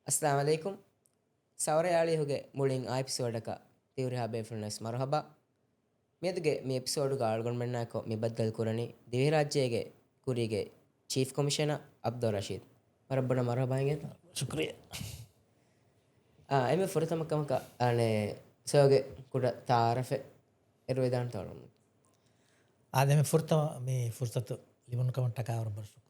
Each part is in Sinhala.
ಅಸ್ಸಲಾಮ್ ಅಲೈಕುಂ ಸವರಯಾಳಿಹುಗೆ ಮುಳಿಂಗ್ ಆ ಎಪಿಸೋಡಕ ತಿವ್ರಿ ಹಾಬೆ ಫುಲ್ನೆಸ್ ಮರಹಬಾ ಮೇದುಗೆ ಮಿ ಎಪಿಸೋಡುಗ ಆಳ್ಗೊಂಡ್ಮೆಣ್ಣಾಕೊ ಮಿ ಬದ್ದಲ್ ಕುರನಿ ದಿವಿ ರಾಜ್ಯಗೆ ಕುರಿಗೆ ಚೀಫ್ ಕಮಿಷನರ್ ಅಬ್ದುಲ್ ರಶೀದ್ ಮರಬ್ಬನ ಮರಹಬಾಂಗೆ ಶುಕ್ರಿಯ. ಎಮ್ಮೆ ಫುರತಮಕ್ಕಮಕ ಅನೆ ಸೋಗೆ ಕುಡ ತಾರಫೆ ಇರುವಿದಾನ್ ತೋಳಂ ಆದಮೆ ಫುರ್ತ ಮೀ ಫುರ್ಸತು ಲಿಬನ್ ಕಮಂಟ ಕಾವರ ಬರ್ ಶುಕ್ರು.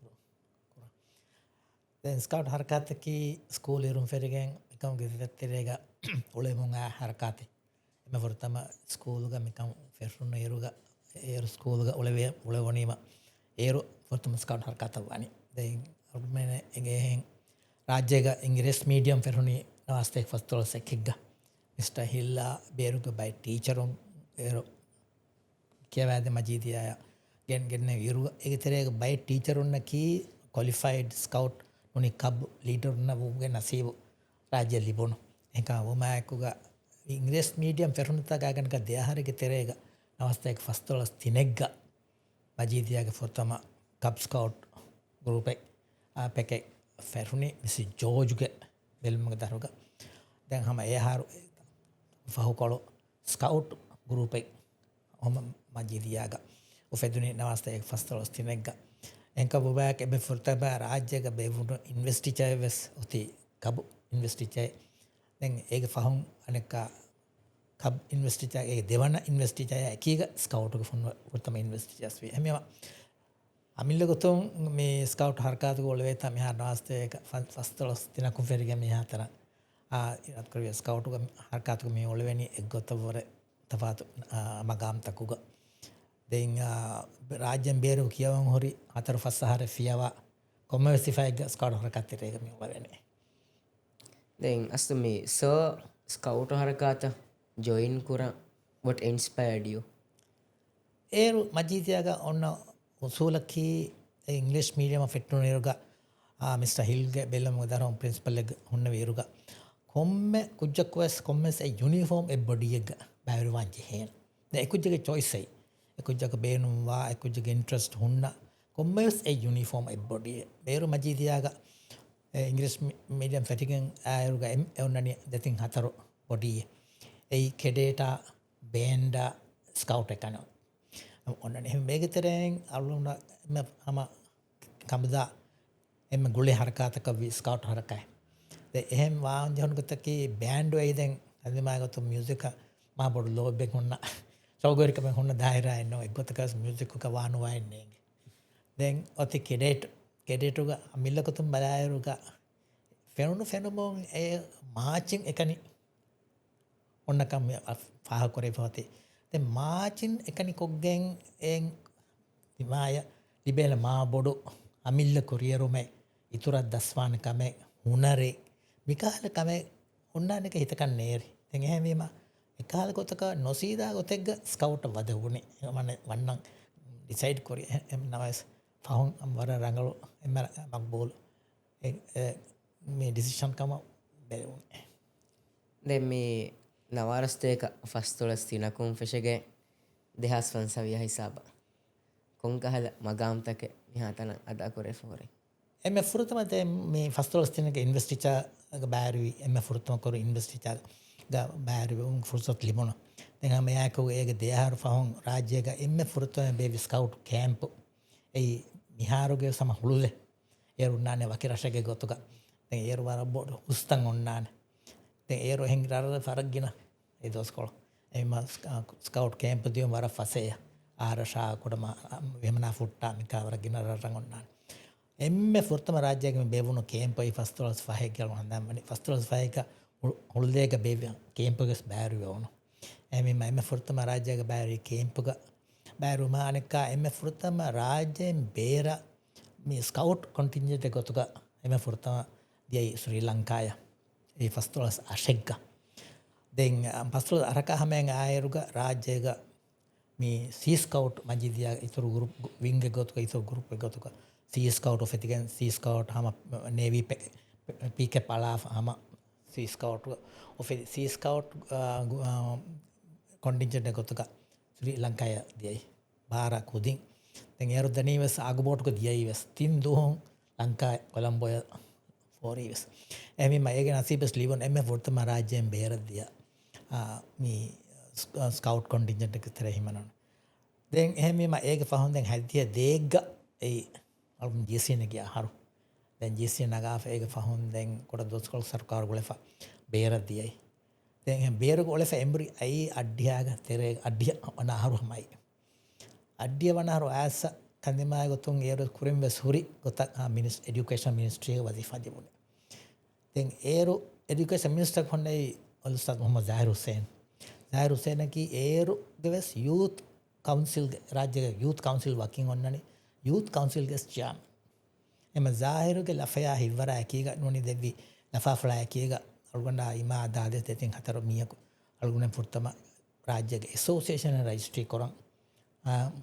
ದೆನ್ ಸ್ಕೌಟ್ ಹರಕಾತಕಿ ಸ್ಕೂಲ್ ಇರುಂ ಫೆರಿಗೆನ್ ಮಿಕಂ ಗಿದೆತ್ತಿರೇಗ ಉಳೆ ಮುಂಗ ಹರಕಾತಿ ಎಮ್ಮೆ ಫುರ್ತಮ ಸ್ಕೂಲ್ಗ ಮಿಕಂ ಫೆರ್ರುನ ಏರುಗ ಏರು ಸ್ಕೂಲ್ಗ ಉಳೆವೆ ಉಳೆವಣೀಮ ಏರು ಫುರ್ತಮ ಸ್ಕೌಟ್ ಹರಕಾತವಾನಿ ದೆನ್ ಅರ್ಮೇನೆ ಎಂಗೆ ಹೆಂಗ್ ರಾಜ್ಯಗ ಇಂಗ್ಲಿಷ್ ಮೀಡಿಯಂ ಫೆರ್ರುನಿ ನವಾಸ್ತೆ ಫಸ್ತೋಳ ಸೆಕ್ಕಿಗ್ಗ ಮಿಸ್ಟರ್ ಹಿಲ್ಲಾ ಬೇರುಗ ಬೈ ಟೀಚರುಂ ಏರು කියවෑද මජීතිය ගෙන්ගෙන්න විරු එකතරේක බයි ටීචරුන්නකී කොලිෆයිඩ් ස්කවට් උනි කබ් ලීටරුන්න වූගේ නසීව රාජ්‍ය ලිබුණු එක වමයකුග ඉංග්‍රේස් මීඩියම් ෆෙරුණතා ගාගනක දෙයාහරක තෙරේග නවස්ථයක ෆස්තෝලස් තිනෙක්ග මජීතියගේ ෆොත්තම කබ් ස්කවට් ගරුපෙක් පෙකෙ ෆෙරුණි විසි ජෝජුගේ බෙල්මග දරුග දැන් හම ඒහාරු ෆහුකොළු ස්කවට් ගරුපෙක් ඔම මජීදියාග උෆෙදුනි නවස්ථයක ෆස්තෝලස් තිනෙක්ග ಎಂಕ ಬುಬಾಕ್ ಎಬೆ ಫುರ್ತಬ ರಾಜ್ಯಗ ಬೇವುನು ಇನ್ವೆಸ್ಟಿಚೈ ವೆಸ್ ಒತಿ ಕಬ್ ಇನ್ವೆಸ್ಟಿಚೈ ದೆನ್ ಏಗೆ ಫಹುಂ ಅನೆಕ ಕಬ್ ಇನ್ವೆಸ್ಟಿಚೈ ಏಗೆ ದೇವನ ಇನ್ವೆಸ್ಟಿಚೈ ಕೀಗ ಸ್ಕೌಟ್ಗೆ ಫುನ್ ಫುರ್ತಮ ಇನ್ವೆಸ್ಟಿಚೈಸ್ ವಿ ಎಮೆವ ಅಮಿಲ್ಲ ಗೊತ್ತುಂ ಮೇ ಸ್ಕೌಟ್ ಹರ್ಕಾತ್ಗೆ ಒಳವೇತ ಮೆ ಹಾರ್ ನವಸ್ತೆಕ ಫಸ್ತೋಲಸ್ ತಿನಕು ಫೆರಿಗೆ ಮೆ ಹಾತರ ಆ ಇರತ್ ಕರಿಯ ಸ್ಕೌಟ್ಗೆ ಹರ್ಕಾತ್ಗೆ ಮೆ ಒಳವೇನಿ ಎಗ್ಗೊತ್ತವರೆ තපාතු මගාම් තකුග දෙන් රාජ්‍යම් බේරු කියවන් හොරි අතර ෆස්සහර ෆියවා කොම වෙසිෆයිග ස්කවුට් හරකත්තේක මේ වලනේ ದೆನ್ ಅಸ್ತು ಮಿ ಸೊ ಸ್ಕೌಟ್ ಹರಕಾತ ಜಾಯಿನ್ ಕುರ what inspired you ඒරු මජීතියාග ඔන්න උසූලකී ඉංග්ලිෂ් මීඩියම ෆෙට්ටුනේරුග ಮಿಸ್ಟರ್ ಹಿಲ್ಗೆ ಬೆಲ್ಲಮ ದರಂ ಪ್ರಿನ್ಸಿಪಲ್ ಹುನ್ನ ವೀರುಗ ಕೊಮ್ಮೆ ಕುಜ್ಜಕ್ವಸ್ ಕೊಮ್ಮೆಸ್ ಎ ಯೂನಿಫಾರ್ಮ್ ಎ ಬೊಡಿಯಗ බැවරුවන්ච හේන එකුජ්ජගේ චොයිසයි එකුජ්ජක බේනුම්වා එකුජ්ජගේ ඉන්ට්‍රස්ට් හුන්න කොම්මස් ඒ යුනිෆෝර්ම් එ බොඩිය බේරු මජීදියාග ඉංග්‍රීස් මීඩියම් ෆැටිගෙන් ආයරුග එවන්නනි දෙතින් හතර බොඩිය ඒ කෙඩේටා බේන්ඩා ස්කවුට් එකන ඔන්නන එහෙම මේකතරෙන් අලුන හම කම්දා එම ගුලේ හරකාතක ස්කවුට් හරකයි එහෙම වාන් ජහනුගතකී බෑන්ඩ් වෙයිදෙන් අදිමාගතු මියුසික් මා බොඩු ලෝබෙක් හොන්න සෞගරිකම හොන්න දායරා එන්නෝ එක්ගොතකස් මියුසික්ක වානුවා එන්නේ දැන් ඔති කෙඩේටුග මිල්ලකතුම් බලායරුග ෆෙනුණු ෆෙනුමෝන් ඒ මාචින් එකනි ඔන්නකම් ෆාහ කොරේ පවති දැන් මාචින් එකනි කොග්ගෙන් එන් තිමාය ලිබේල මා බොඩු අමිල්ල කොරියරුමේ ඉතුරත් දස්වාන කමේ හුනරේ මිකාල කමේ ඔන්නානක හිතකන් නේරි දැන් එහෙමීම එකාල කොතක නොසීදා ගොතෙක්ග ස්කවුට වද වුණේ මන වන්නන් ඩිසයිඩ් කොරිය එම් නවස් ෆහුන් වර රංගලු එම මක්බෝල් මේ ඩිසිෂන් කම බැරිවුණේ දැන් මේ නවාරස්තේක ෆස්තොලස් තිනකුම් ෆෙෂගේ දෙහස් වන්සවිය හිසාබ කොංකහල මගාම්තක මිහාතන අදා කොරේ ෆෝරේ එම ෆුරතම මේ ෆස්තොලස් තිනක ඉන්වෙස්ටිචා බෑරුවි එම ෆුරතම කොර ඉන්වෙස්ටිචා බෑරි ෆුර්සත් ලිබුණ දෙහම මෙයාකව ඒක දෙයාහාර ෆහුන් රාජ්‍යයක එම ෆුරතම බේවි ස්කවුට් කෑම්ප් ඒ මිහාරුගේ සම හුළුලෙ ඒරුන්නානේ වකිරශගේ ගොතුක දැන් ඒරු වර බොඩ උස්තන් ඔන්නානේ දැන් ඒරු හෙන් රර ෆරග්ගින ඒ දොස්කොල එම ස්කවුට් කෑම්ප් දියම වර ෆසේ ආරෂා කොඩම වෙමනා ෆුට්ටා මිකාවර ගින රරන් ඔන්නානේ එම්මෙ ෆුර්තම රාජ්‍යයක බේවුණු කෑම්ප් ඒ ෆස්තොලස් ෆහේ කියලා හඳම්මනි ෆස්තොලස් ෆහේක ಹುಳ್ದೇಗ ಬೇವಿ ಕೇಂಪುಗ ಬ್ಯಾರು ಅವನು ಎಮ್ಮೆ ಎಮ್ಮೆ ಫುರ್ತಮ ರಾಜ್ಯಗ ಬ್ಯಾರಿ ಕೇಂಪುಗ ಬ್ಯಾರು ಮಾನಕ ಎಮ್ಮೆ ಫುರ್ತಮ ರಾಜ್ಯ ಬೇರ ಮೀ ಸ್ಕೌಟ್ ಕಂಟಿಂಜೆಂಟ್ ಗೊತ್ತುಗ ಎಮ್ಮೆ ಫುರ್ತಮ ದಿಯೈ ಶ್ರೀಲಂಕಾಯ ಈ ಫಸ್ತುಳಸ್ ಅಶೆಗ್ಗ ದೆನ್ ಫಸ್ತುಳ ಅರಕ ಹಮೆಂಗ ಆಯರುಗ ರಾಜ್ಯಗ ಮೀ ಸಿ ಸ್ಕೌಟ್ ಮಜಿದಿಯ ಇತರು ಗ್ರೂಪ್ ವಿಂಗ್ ಗೊತ್ತುಗ ಇತರು ಗ್ರೂಪ್ ಗೊತ್ತುಗ ಸಿ ಸ್ಕೌಟ್ ಫೆತಿಗೆನ್ ಸಿ ಸ್ಕೌಟ್ ಹಮ ನೇವಿ ಪಿಕೆ ಪಳಾಫ್ ಹಮ sea scout sea scout contingent गोतक श्रीलंका दियाई बारा कुदिंग तेंगेरु दनी वेस आगबोट को दियाई वेस तीन दो Lanka Colombo 4 years. Emi ma ege nasibes livon emme fortama rajyen beeradiya. Me scout contingent එක ඉතර හිමනන. දැන් එහෙම ma ege fahon දැන් හැදිය දෙග්ග ඒ අලුම් ජීසින ගියා හරු. දැන් ජීසින නගාෆ ege fahon දැන් කොට දොස්කොල් සර්කාර ගොලෙෆා beeradiයයි. දැන් එහෙම beerugo ඔලෙෆා එම්බරි අයි අඩ්ඩියාග තෙරේ අඩ්ඩිය වනහරුමයි. අඩ්ඩිය වනහරු ඇස කන්දිමාය ගොතුන් ඒරු කුරින් වෙස් හුරි ගොතක් එඩියුකේෂන් මිනිස්ට්‍රි එක වදිෆා දෙමුනේ. දැන් ඒරු එඩියුකේෂන් මිනිස්ටර් කොන්නේ උස්තාද් මොහමද් ज़ाहिर हुसैन. ज़ाहिर हुसैन की ඒරු ගෙවස් youth council රාජ්‍ය youth council working ඔන්නනේ youth council ගෙස් ජාම්. එම ज़ाहिर ගේ ලෆයා හිවරා කීග නොනි දෙවි ලෆා ෆ්ලයි කීග අල්ගොන්ඩා ඉමා ආදාදේ තෙතින් හතර මියකු අල්ගොනේ පුර්තම රාජ්‍යගේ ඇසෝසියේෂන් රජිස්ට්‍රි කරන්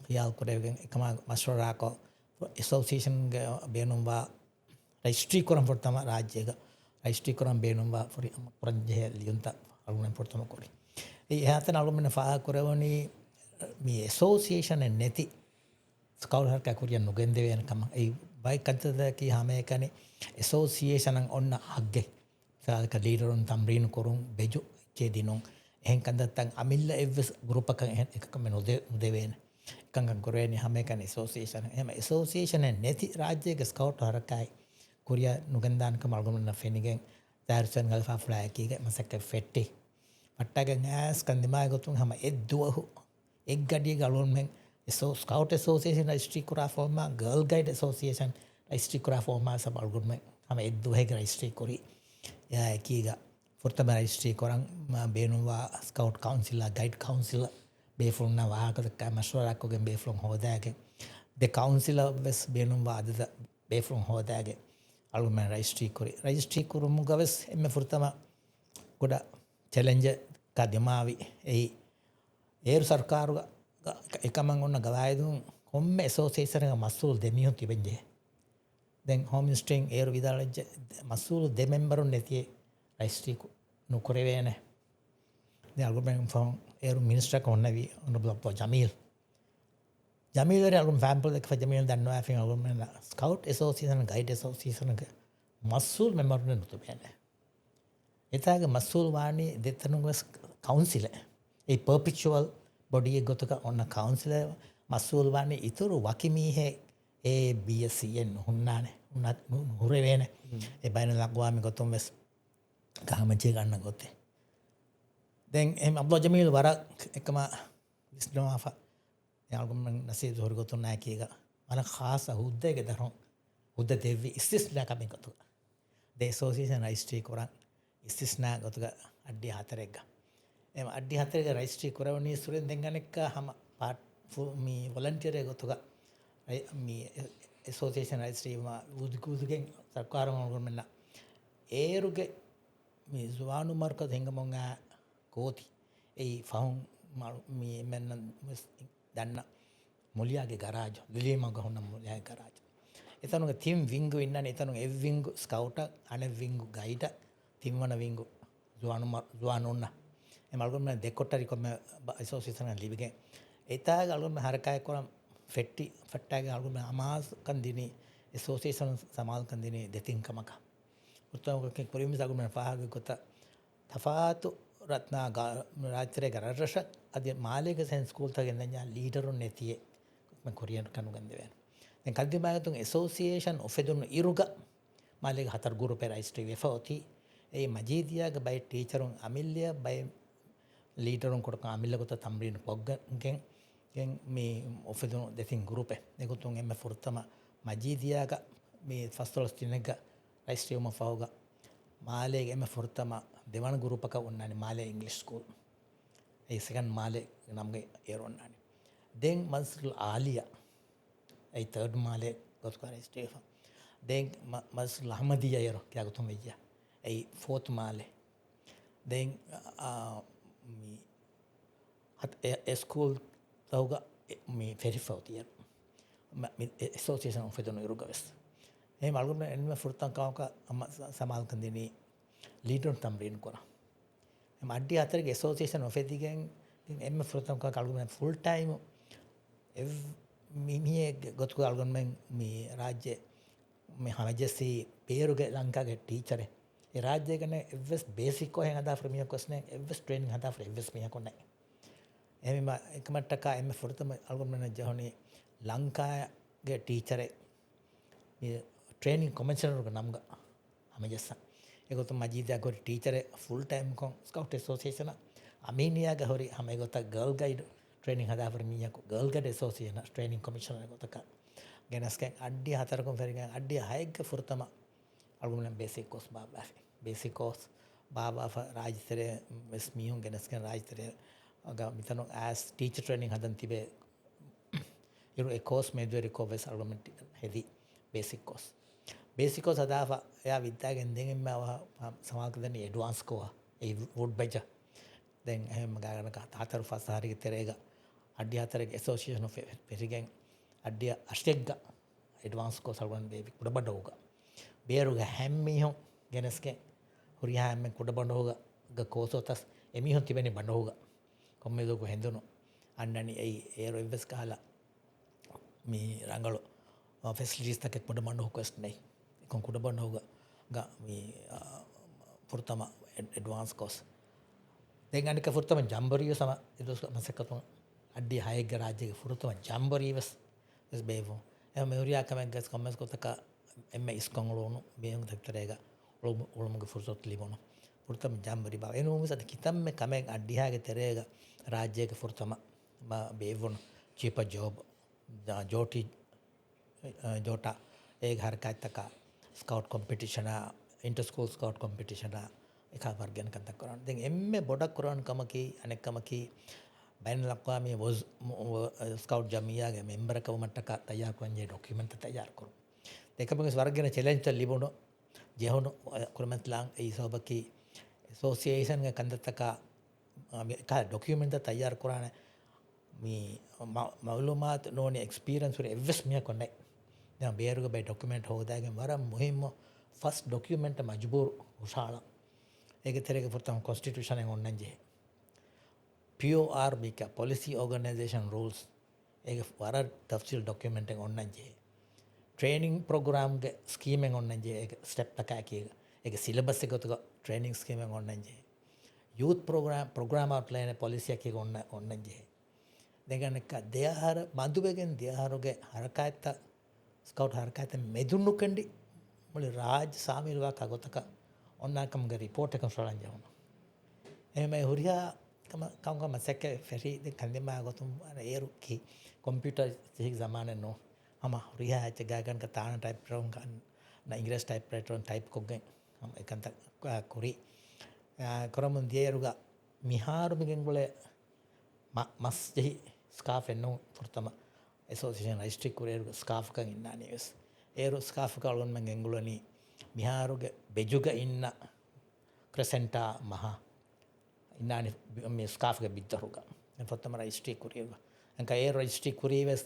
යාල් කොරෙගෙන් එකම මස්වරාකෝ ඇසෝසියේෂන් ගේ බේනුම්වා රජිස්ට්‍රි කරන් පුර්තම රාජ්‍යක රජිස්ට්‍රි කරන් බේනුම්වා ෆොරි පුරන්ජේ ලියුන්ත අල්ගොනේ පුර්තම කොරි ඒ හැතන අල්ගොනේ ෆා කරවනි මේ ඇසෝසියේෂන් නැති ස්කවුට් හරක කුරියන් නුගෙන්දේ වෙනකම ඒ බයි කන්තද කී හැම එකනේ ඇසෝසියේෂන් ඔන්න අග්ගේ සාක ලීඩරුන් තම්රීන් කරුන් බෙජු චේදිනුන් එහෙන් කන්දත්තන් අමිල්ල එවස් ගෲප් එකකම නොදෙවෙන එකංග කරේනි හැම එකනේ ඇසෝසියේෂන් එහෙම ඇසෝසියේෂන් නැති රාජ්‍යයක ස්කවුට් හරකයි කුරියා නුගෙන්දානකම අල්ගොන්න ෆෙනිගෙන් දාර්සන් ගල්ෆා ෆ්ලයි කීගේ මසක ෆෙට්ටි පට්ටගෙන් ඇස් කන්දිමාය ගොතුන් හැම එද්දුවහු එක් ගඩිය ගලුන් මෙන් Scout Association registry kura forma Girl Guide Association registry kura forma sab algorithme hame eddu hege registry kori ya kiga fortama registry korang benuwa Scout Council Guide Council befulna wahaka ka mashwara ko gen befulun hodage the council bes benuwa adada befulun hodage algorithme registry kurumu gaves emme fortama goda challenge ka demavi ei ඒරු සර්කාරුග එකමං ඔන්න ගවායදුන් කොම්ම ඇසෝසියේෂන් එක මස්සූල් දෙමියුන් තිබෙන්නේ. දැන් හෝම් මිනිස්ට්‍රියෙන් ඒරු විදාලජ මස්සූල් දෙමෙම්බරුන් නැතියේ රජිස්ට්‍රි නුකරවේ නැහැ. දැන් අල්ගොරිතම් ෆෝම් ඒරු මිනිස්ටර් කොන්නවි ඔන්න ජමීල්. ජමීල් වර අල්ගොරිතම් ෆැම්පල් එක ජමීල් දන්නවා ඇෆින් අල්ගොරිතම් ස්කවුට් ඇසෝසියේෂන් ගයිඩ් ඇසෝසියේෂන් එක මස්සූල් මෙම්බරුන් නුතුබේ නැහැ. එතාගේ මස්සූල් වාණි දෙතනුගස් කවුන්සිල් ඒ පර්පිචුවල් බොඩි එක ගොතක ඔන්න කවුන්සිල් මස්සූල් වාණි ඉතුරු වකිමීහෙ ඒ BSCN හුන්නානේ උනත් හුරේ වේන ඒ බයින ලග්වාමි ගොතුම් වෙස් ගාමජේ ගන්න ගොතේ දැන් එම් අබ්දුල් ජමීල් වර එකම විස්නවාෆා යාල්ගොම් නසීද් හොර ගොතුන් නැකීග මන ખાસ හුද්දේගේ දරොන් හුද්ද දෙවි ඉස්තිස්නා කමින් ගොතු the association registry කරන් ඉස්තිස්නා ගොතුක අඩ්ඩි හතරෙක්ග එම අඩ්ඩි හතරක රජිස්ට්‍රි කරවන්නේ සුරෙන් දෙංගනෙක්ක හම පාට් මේ වොලන්ටියර් එක ගොතුක මේ ඇසෝසියේෂන් රජිස්ට්‍රි මා උදුකුදුගෙන් සර්කාරම ගොමන්න ඒරුගේ මේ සුවානු මාර්ක දෙංගමොංග කෝති ඒ ෆහුන් මේ මෙන්න දන්න මොලියාගේ ගරාජ් ලිලිමග හොන්න මොලියාගේ ගරාජ් එතනුගේ ටීම් විංගු ඉන්නනේ එතනුගේ එව් විංගු ස්කවුට් අනෙ විංගු ගයිඩ් ටීම් වන විංගු සුවානුන්න එමල්ගොම දෙකොටරි කොම ඇසෝසියේෂන් ලිබිගේ ඒතාගේ අල්ගොම හරකය කොරම් ෆෙට්ටි ෆට්ටාගේ අල්ගොම අමාස් කන්දිනි ඇසෝසියේෂන් සමාල් කන්දිනි දෙතින්කමක උත්තමකෙන් පරිමි සගොම ෆාහගේ කොට තෆාතු රත්නා රාජ්‍යරේ ගරරෂ අද මාලේක සෙන් ස්කූල් තගෙන් දැන් ලීඩරුන් නැතියේ මම කොරියන් කනු ගන්ද වෙන දැන් කල්දිමාගතුන් ඇසෝසියේෂන් ඔෆෙදුන් ඉරුග මාලේක හතර ගුරුපේ රජිස්ට්‍රි වෙෆෝති ඒ මජීදියාගේ බයි ටීචරුන් අමිල්ලිය බයි ලීඩරුන් කොට අමිල්ල කොට තම්රින් පොග්ගෙන් ගෙන් මේ ඔෆෙදුන් දෙතින් ගුරුපේ දෙකුතුන් එම්ම ෆුර්තම මජීදියාගේ මේ ෆස්ටෝස් තිනෙග රජිස්ට්‍රියම ෆවුග මාලේගේ එම්ම ෆුර්තම දෙවන ගුරුපක උන්නානේ මාලේ ඉංග්‍රීසි ස්කූල් ඒ සෙකන්ඩ් මාලේ නම්ගේ ඒරොන්නානේ දෙන් මන්සුල් ආලියා ඒ තර්ඩ් මාලේ ගොස්කාර ස්ටේෆන් දෙන් මන්සුල් අහමදියා ඒරෝ කියාගතුම් වෙයියා ඒ ෆෝර්ත් මාලේ දෙන් මේ ස්කූල් තවුග මේ ෆෙරිෆෝතිය ඇසෝසියේෂන් ඔෆෙදුන් ඉරුගවස් එහෙම අල්ගොම එන්න ෆුර්තන් කාවක සමාල් කන්දිනි ලීඩර් තම්රින් කරා එම අඩ්ඩි අතරගේ ඇසෝසියේෂන් ඔෆෙදිගෙන් එම්ම ෆුර්තන් කාවක අල්ගොම ෆුල් ටයිම් මිමියේ ගොත්කෝ අල්ගොම මේ රාජ්‍ය මේ හමජෙස්සි පේරුගේ ලංකාගේ ටීචරේ ඒ රාජ්‍යය ගැන එවස් බේසික්කෝ හෙන් හදා ෆ්‍රමිය කොස්නේ එවස් ට්‍රේනින් හදා ෆ්‍ර එවස් මිය කොන්නේ එම එකමට්ටකා එම ෆොරතම අල්ගොමන ජහොනේ ලංකාගේ ටීචරේ ಟ್ರೈನಿಂಗ್ ಕಮೆನ್ಷನರ್ಗ ನಮ್ಗೆ ಹಮಜಸ್ಸ ಈಗೊತ್ತು ಮಜೀದ್ಯಾಗ ಹೊರಿ ಟೀಚರೇ ಫುಲ್ ಟೈಮ್ ಕೊಂ ಸ್ಕೌಟ್ ಅಸೋಸಿಯೇಷನ್ ಅಮೀನಿಯಾಗ ಹೊರಿ ಹಮ ಗೊತ್ತ ಗರ್ಲ್ ಗೈಡ್ ಟ್ರೈನಿಂಗ್ ಹದಾವರ ಮೀಯಕು girl guide association training commissioner ಗೊತ್ತಕ ಗೆನಸ್ಕೆ ಅಡ್ಡಿ ಹತರಕೊಂ ಫೆರಿಗೆ ಅಡ್ಡಿ ಹೈಗೆ ಫುರ್ತಮ ಅಳ್ಗುಮನ ಬೇಸಿಕ್ ಕೋರ್ಸ್ ಬಾಬಾ ಬೇಸಿಕ್ ಕೋರ್ಸ್ ಬಾಬಾ ರಾಜ್ಯತರೆ ವೆಸ್ ಮೀಯು ಗೆನಸ್ಕೆ ರಾಜ್ಯತರೆ ಆಗ ಮಿತನು ಆಸ್ ಟೀಚರ್ ಟ್ರೈನಿಂಗ್ ಹದಂತಿವೆ ಇರು ಎ ಕೋರ್ಸ್ ಮೇದ್ವೆರಿ ಕೋವೆಸ್ ಅಳ್ಗುಮನ ಹೆದಿ ಬೇಸಿಕ್ ಕೋರ್ಸ್ ಬೇಸಿಕೋ ಸದಾಫ ಯಾ ವಿದ್ಯಾಗೆನ್ ದೆಂಗೆನ್ ಮಾವ ಸಮಾಕದನಿ ಎಡ್ವಾನ್ಸ್ ಕೋವ ಈ ವುಡ್ ಬೈಜ ದೆನ್ ಹೆಮ್ ಗಾಗನಕ ತಾತರು ಫಸಾರಿಗೆ ತೆರೆಗ ಅಡ್ಡಿ ಹತರಗೆ ಅಸೋಸಿಯೇಷನ್ ಆಫ್ ಪೆರಿಗೆನ್ ಅಡ್ಡಿಯ ಅಷ್ಟೆಗ್ಗ ಎಡ್ವಾನ್ಸ್ ಕೋರ್ಸ್ ಅಳ್ಗೊಂಡು ಬೇಬಿ ಕುಡಬಡ್ಡ ಹೋಗ ಬೇರುಗ ಹೆಮ್ಮಿಹೊಂ ಗೆನಸ್ಗೆ ಹುರಿಯ ಹೆಮ್ಮೆ ಕುಡಬಂಡ ಹೋಗ ಗ ಕೋಸೋತಸ್ ಎಮಿಹೊಂ ತಿಬೆನಿ ಬಂಡ ಹೋಗ ಕೊಮ್ಮೆದೋಗು ಹೆಂದುನು ಅಂಡನಿ ಐ ಏರು ಎವ್ವೆಸ್ ಕಾಲ ಮೀ ರಂಗಳು ಫೆಸಿಲಿಟೀಸ್ ತಕ್ಕೆ ಕುಡ ಬಂಡ ಹೋಗಸ್ಟ್ ನೈ kon kuda ban hoga ga mi furtama advance course den anika furtama jamboriyo sama idos masakatun addi hayge rajyege furtama jamboriyo es bevo em meuriya kamen gas comments ko taka emme iskongolonu beung daktarega ulumuge fursot libono furtama jambori ba enu musad kitamme kamen addi hage terega rajyege furtama ma bevon cheaper job joti jota ek harkat taka scout competition inter school scout competition එක වර්ගයන් කතා කරනවා. දැන් එම්මේ බොඩක් කරන කමකි අනෙක්කමකි බයින් ලක්වාමී වොස් ස්කවට් ජමියාගේ මෙම්බර් කවමට්ටක තයාර කරන්නේ ડોකියුමන්ට් තයාර කරු. දෙකමගේ වර්ගයන චැලෙන්ජ් ලිබුණු ජෙහුණු කුරමත් ලාං ඒ සෝබකි ඇසෝසියේෂන් ගේ කන්දතක එක ડોකියුමන්ට් තයාර කරාන මේ මාලුමාත් නෝනේ එක්ස්පීරියන්ස් වල එවස් මිය කොන්නේ දැන් බේරුග බයි ડોකියුමන්ට් හොදාගෙන වරම් මුහිම්ම ෆස්ට් ડોකියුමන්ට් මජබූර් උසාල ඒක තරේක පුතම කොන්ස්ටිටියුෂන් එක ඔන්නන්ජේ POR බික පොලිසි ඕගනයිසේෂන් රූල්ස් ඒක වර තෆ්සීල් ડોකියුමන්ට් එක ඔන්නන්ජේ ಟ್ರೈನಿಂಗ್ ಪ್ರೋಗ್ರಾಮ್ ಗೆ ಸ್ಕೀಮ್ ಹೆಂಗೆ ಒಣ್ಣಂಜೆ ಈಗ ಸ್ಟೆಪ್ ತಕಾಕಿ ಈಗ ಸಿಲೆಬಸ್ ಗೊತ್ತಗ ಟ್ರೈನಿಂಗ್ ಸ್ಕೀಮ್ ಹೆಂಗೆ ಒಣ್ಣಂಜೆ ಯೂತ್ ಪ್ರೋಗ್ರಾಮ್ ಔಟ್ಲೈನ್ ಪಾಲಿಸಿ ಹಾಕಿ ಒಣ್ಣಂಜೆ දෙගනක දෙයාහර මදුවගෙන් දෙයාහරුගේ හරකාඇත්ත ස්කවට් හරකාඇත මෙදුන්නු කණ්ඩි මුලි රාජ් සාමීරවා කගොතක ඔන්නකම්ගේ රිපෝට් එක සොලන්ජවුණ එම හුරියා කවගම සැක ෆෙරි කන්දෙම ගොතුම් ඒරුකි කොම්පියුටර් සිහික් සමානය නෝ හම හුරියා ඇච්ච ගාගන්ක තාන ටයිප් රවුන් ඉංග්‍රීසි ටයිප් රයිටර් ටයිප් කොගෙන් එකන්ත කුරි කරමුන් දියරුගා මිහාරුමිගෙන් ගොලේ මස් ජෙහි ස්කාෆ් එන්නු පුරතම ඇසෝසියේෂන් රජිස්ට්‍රි කුරේරුග ස්කාෆ් කන් ඉන්නානියස් ඒරු ස්කාෆ් කලොන් මං එංගුලනි මිහාරුගේ බෙජුග ඉන්න ක්‍රසෙන්ටා මහා ඉන්නානි මේ ස්කාෆ්ගේ බිද්දරුග පුරතම රජිස්ට්‍රි කුරේරුග අංක ඒ රජිස්ට්‍රි කුරීවස්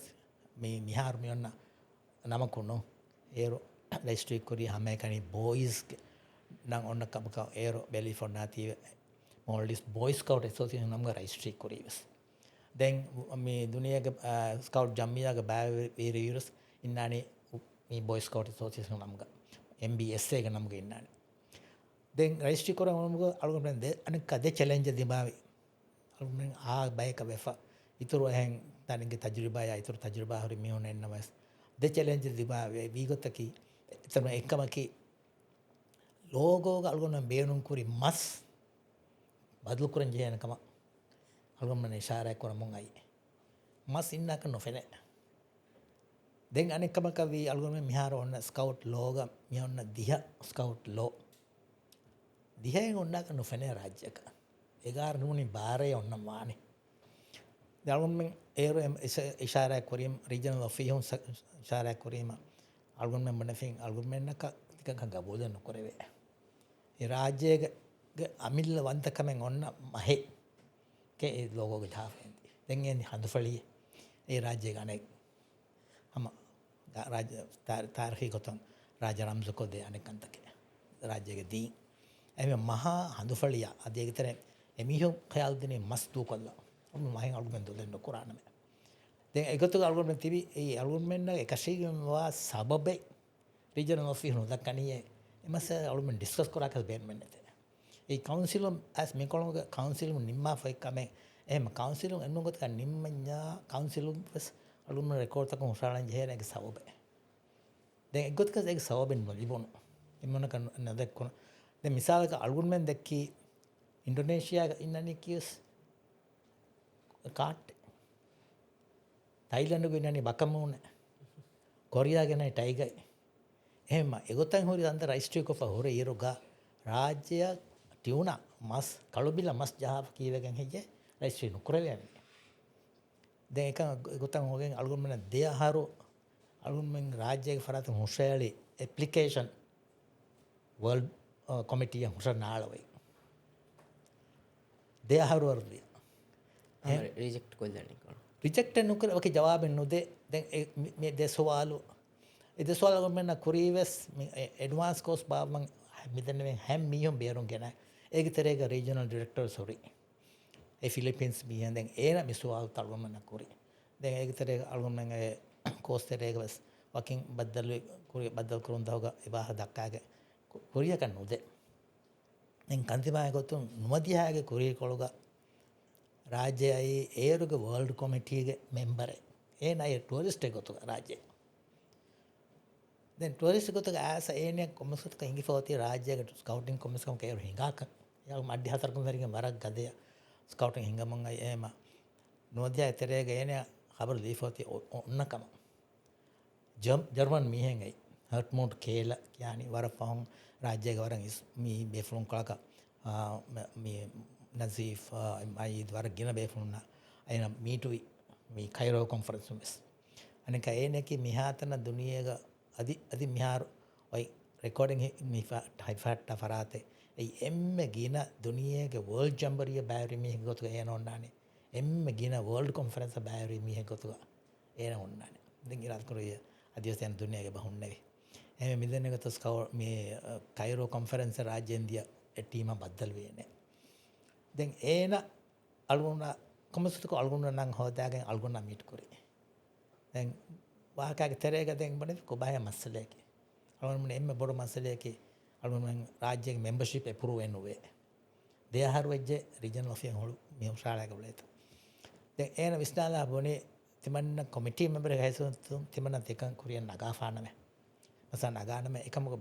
මේ මිහාරු මියන්න නමකුණු ඒරු රජිස්ට්‍රි කුරී හැම එකනි බොයිස් නම් ඔන්න කමක ඒරු බෙලිෆොන්නාති මොල්ඩිස් බොයි ස්කවුට් ඇසෝසියේෂන් නම්ග රජිස්ට්‍රි කුරීවස් දැන් මේ දුනියගේ ස්කවුට් ජම්මියාගේ බෑවීර යුරස් ඉන්නානි මේ බොයි ස්කවුට් ඇසෝසියේෂන් නම්ග MBSA එක නම්ග ඉන්නානි දැන් රජිස්ට්‍රි කරා නම්ග අලුගම් දෙ අනෙක් කද චැලෙන්ජ් දිමාවි අලුගම් ආ බයක වෙෆා ඉතුරු එහෙන් තනින්ගේ තජරිබාය ඉතුරු තජරිබා හරි මියුන එන්නවස් දෙ චැලෙන්ජ් දිමාවි වීගතකි එතන එකමකි ලෝගෝග අලුගම් බේනුම් කුරි මස් බදලු කරන් ජයනකම අලුගම්මන ඉෂාරයක් කරන මොන් අයි මස් ඉන්නක නොෆෙන දැන් අනෙක්කම කවි අලුගම් මිහාර ඔන්න ස්කවුට් ලෝග මියොන්න දිහ ස්කවුට් ලෝ දිහෙන් ඔන්නක නොෆෙන රාජ්‍යක ඒගාර නුනි බාරේ ඔන්න වානේ අලුගම් ඒරු ඉෂාරයක් කරීම රීජනල් ඔෆියුම් ඉෂාරයක් කරීම අලුගම් මෙන්නෆින් අලුගම් මෙන්නක ටිකක් ගබෝදන් නොකරවේ ඒ රාජ්‍යයේ අමිල්ල වන්තකමෙන් ඔන්න මහේ කේ ලෝගෝගේ තාෆෙන්ති දැන් එන්නේ හඳුෆලිය ඒ රාජ්‍ය ගණේ හම රාජ්‍ය තාරිඛී ගොතන් රාජ රම්සකෝ දේ අනෙකන්තකේ රාජ්‍යගේ දී එමෙ මහා හඳුෆලිය අධේකතර එමිහු ඛයාල් දිනේ මස්තු කොල්ලා ඔන්න මහෙන් අලුගම් දොලෙන් කුරානම දැන් ඒකතු අලුගම් තිබි ඒ අලුගම් මෙන්න එකශීගම වා සබබේ regional office no dakkaniye emasa almen discuss koraka ben ඒ කවුන්සිලුම් ඇස් මේකොළොම කවුන්සිලුම් නිම්මා ෆොයික්කමෙන් එහෙම කවුන්සිලුම් එන්නුගොතක නිම්මඤ්ඤා කවුන්සිලුම් ස් අලුම රෙකෝඩ් තක හොසාලන් ජේනක සවබේ දැන් එක්ගොතක ඒක සවබෙන් නොලිබොන එමන කන නදක්කොන දැන් මිසාලක අලුගුන් මෙන් දැක්කි ඉන්ඩෝනේෂියාක ඉන්නනි කියස් කාට් තයිලන්ඩ් ගින්නනි බකමුන කොරියා ගෙනයි ටයිගයි එහෙම එගොතන් හොරි අන්ත රයිස්ට්‍රි කොෆ හොර ඊරුගා රාජ්‍ය ටියුනා මස් කළුබිල මස් ජහාව කීවගෙන් හෙජ්ජ රයිස්ට්‍රි නුකරලයන්නේ දැන් එක ගොතන් හොගෙන් අලුගුන් මෙන් දෙයහරු අලුගුන් මෙන් රාජ්‍යයේ ෆරාත හොෂෑලි ඇප්ලිකේෂන් වර්ල්ඩ් කොමිටිය හොෂ නාලවයි දෙයහරු වර්දිය රිජෙක්ට් කොල්ලන්නේ කොන රිජෙක්ට් නුකර ඔකේ ජවාබෙන් නුදේ දැන් මේ දෙසවාලු ඒ දෙසවාලු මෙන්න කුරීවස් ඇඩ්වාන්ස් කෝස් බාමන් මිදන්නේ හැම් මියොම් බේරුම් ගෙන ඒක තරේක රීජනල් ඩිරෙක්ටර් සොරි ඒ ෆිලිපින්ස් මියන් දැන් ඒන මිසවාල් තල්වමන කුරි දැන් ඒක තරේක අලුගොන් මෙන් කෝස් තරේක වස් වකින් බද්දල් කුරි බද්දල් කරුන් දවග එබහ දක්කාගේ කුරිය කන් නුදේ දැන් කන්තිමාය ගොතුන් නුමදියාගේ කුරිය කොළග රාජ්‍යයයි ඒරුග වර්ල්ඩ් කොමිටියගේ මෙම්බර් ඒ නය ටූරිස්ට් එක ගොතු රාජ්‍යය දැන් ටූරිස්ට් ගොතක ඇස ඒනේ කොමසුත් කංගි ෆෝති රාජ්‍යයකට ස්කවුටින් කොමස්කම් කේර හිඟාක යා මඩ්ඩි හතරකම් දරිගේ මරක් ගදේ ස්කවුටින් හිඟමන් අය එම නොදියා තරේගේ ඒනේ خبر දී ෆෝති ඔන්නකම ජර්මන් මිහෙන්ගයි හර්ට්මෝට් කේල කියන්නේ වර පහන් රාජ්‍යයක වරන් මී බේෆලුන් කලක මේ නසීෆ් මයි දවර ගෙන බේෆලුන්න අයන මීටුයි මේ කයිරෝ කොන්ෆරන්ස් මෙස් අනික ඒනකි මිහාතන දුනියක අදි මිහාර ඔයි රෙකෝඩින් හයිෆට්ට ෆරාතේ ඒ එම්ම ගින දුනියගේ වර්ල්ඩ් ජම්බරිය බෑරි මිහ ගොතුක ඒන ඔන්නානේ එම්ම ගින වර්ල්ඩ් කොන්ෆරන්ස් බෑරි මිහ ගොතුක ඒන ඔන්නානේ ඉතින් ඉරත් කරුය අදියසයන් දුනියගේ බහුන්නගේ එමෙ මිදෙන ගත ස්කවර් මේ කයිරෝ කොන්ෆරන්ස් රාජ්‍යන්දිය ටීම බද්දල් වේනේ දැන් ඒන අලුගුණ කොමසුතක අලුගුණ නම් හොදාගෙන අලුගුණ මීට් කරේ දැන් වාහකගේ තරේක දැන් බනේ කොබාය මස්සලේකි අලුගුණ එම්ම බොඩ මස්සලේකි අලුගුණ රාජ්‍යයේ මෙම්බර්ෂිප් අප්‍රූව් වෙනුවේ දෙයහර වෙජ්ජේ රීජනල් ඔෆිස් හොළු මියුෂාලක බලේත දැන් ඒන විශ්නාලා බොනේ තිමන්න කොමිටි මෙම්බර් ගයිසොන් තිමන්න දෙකන් කුරියන් නගාෆානම මසන් නගානම එකමක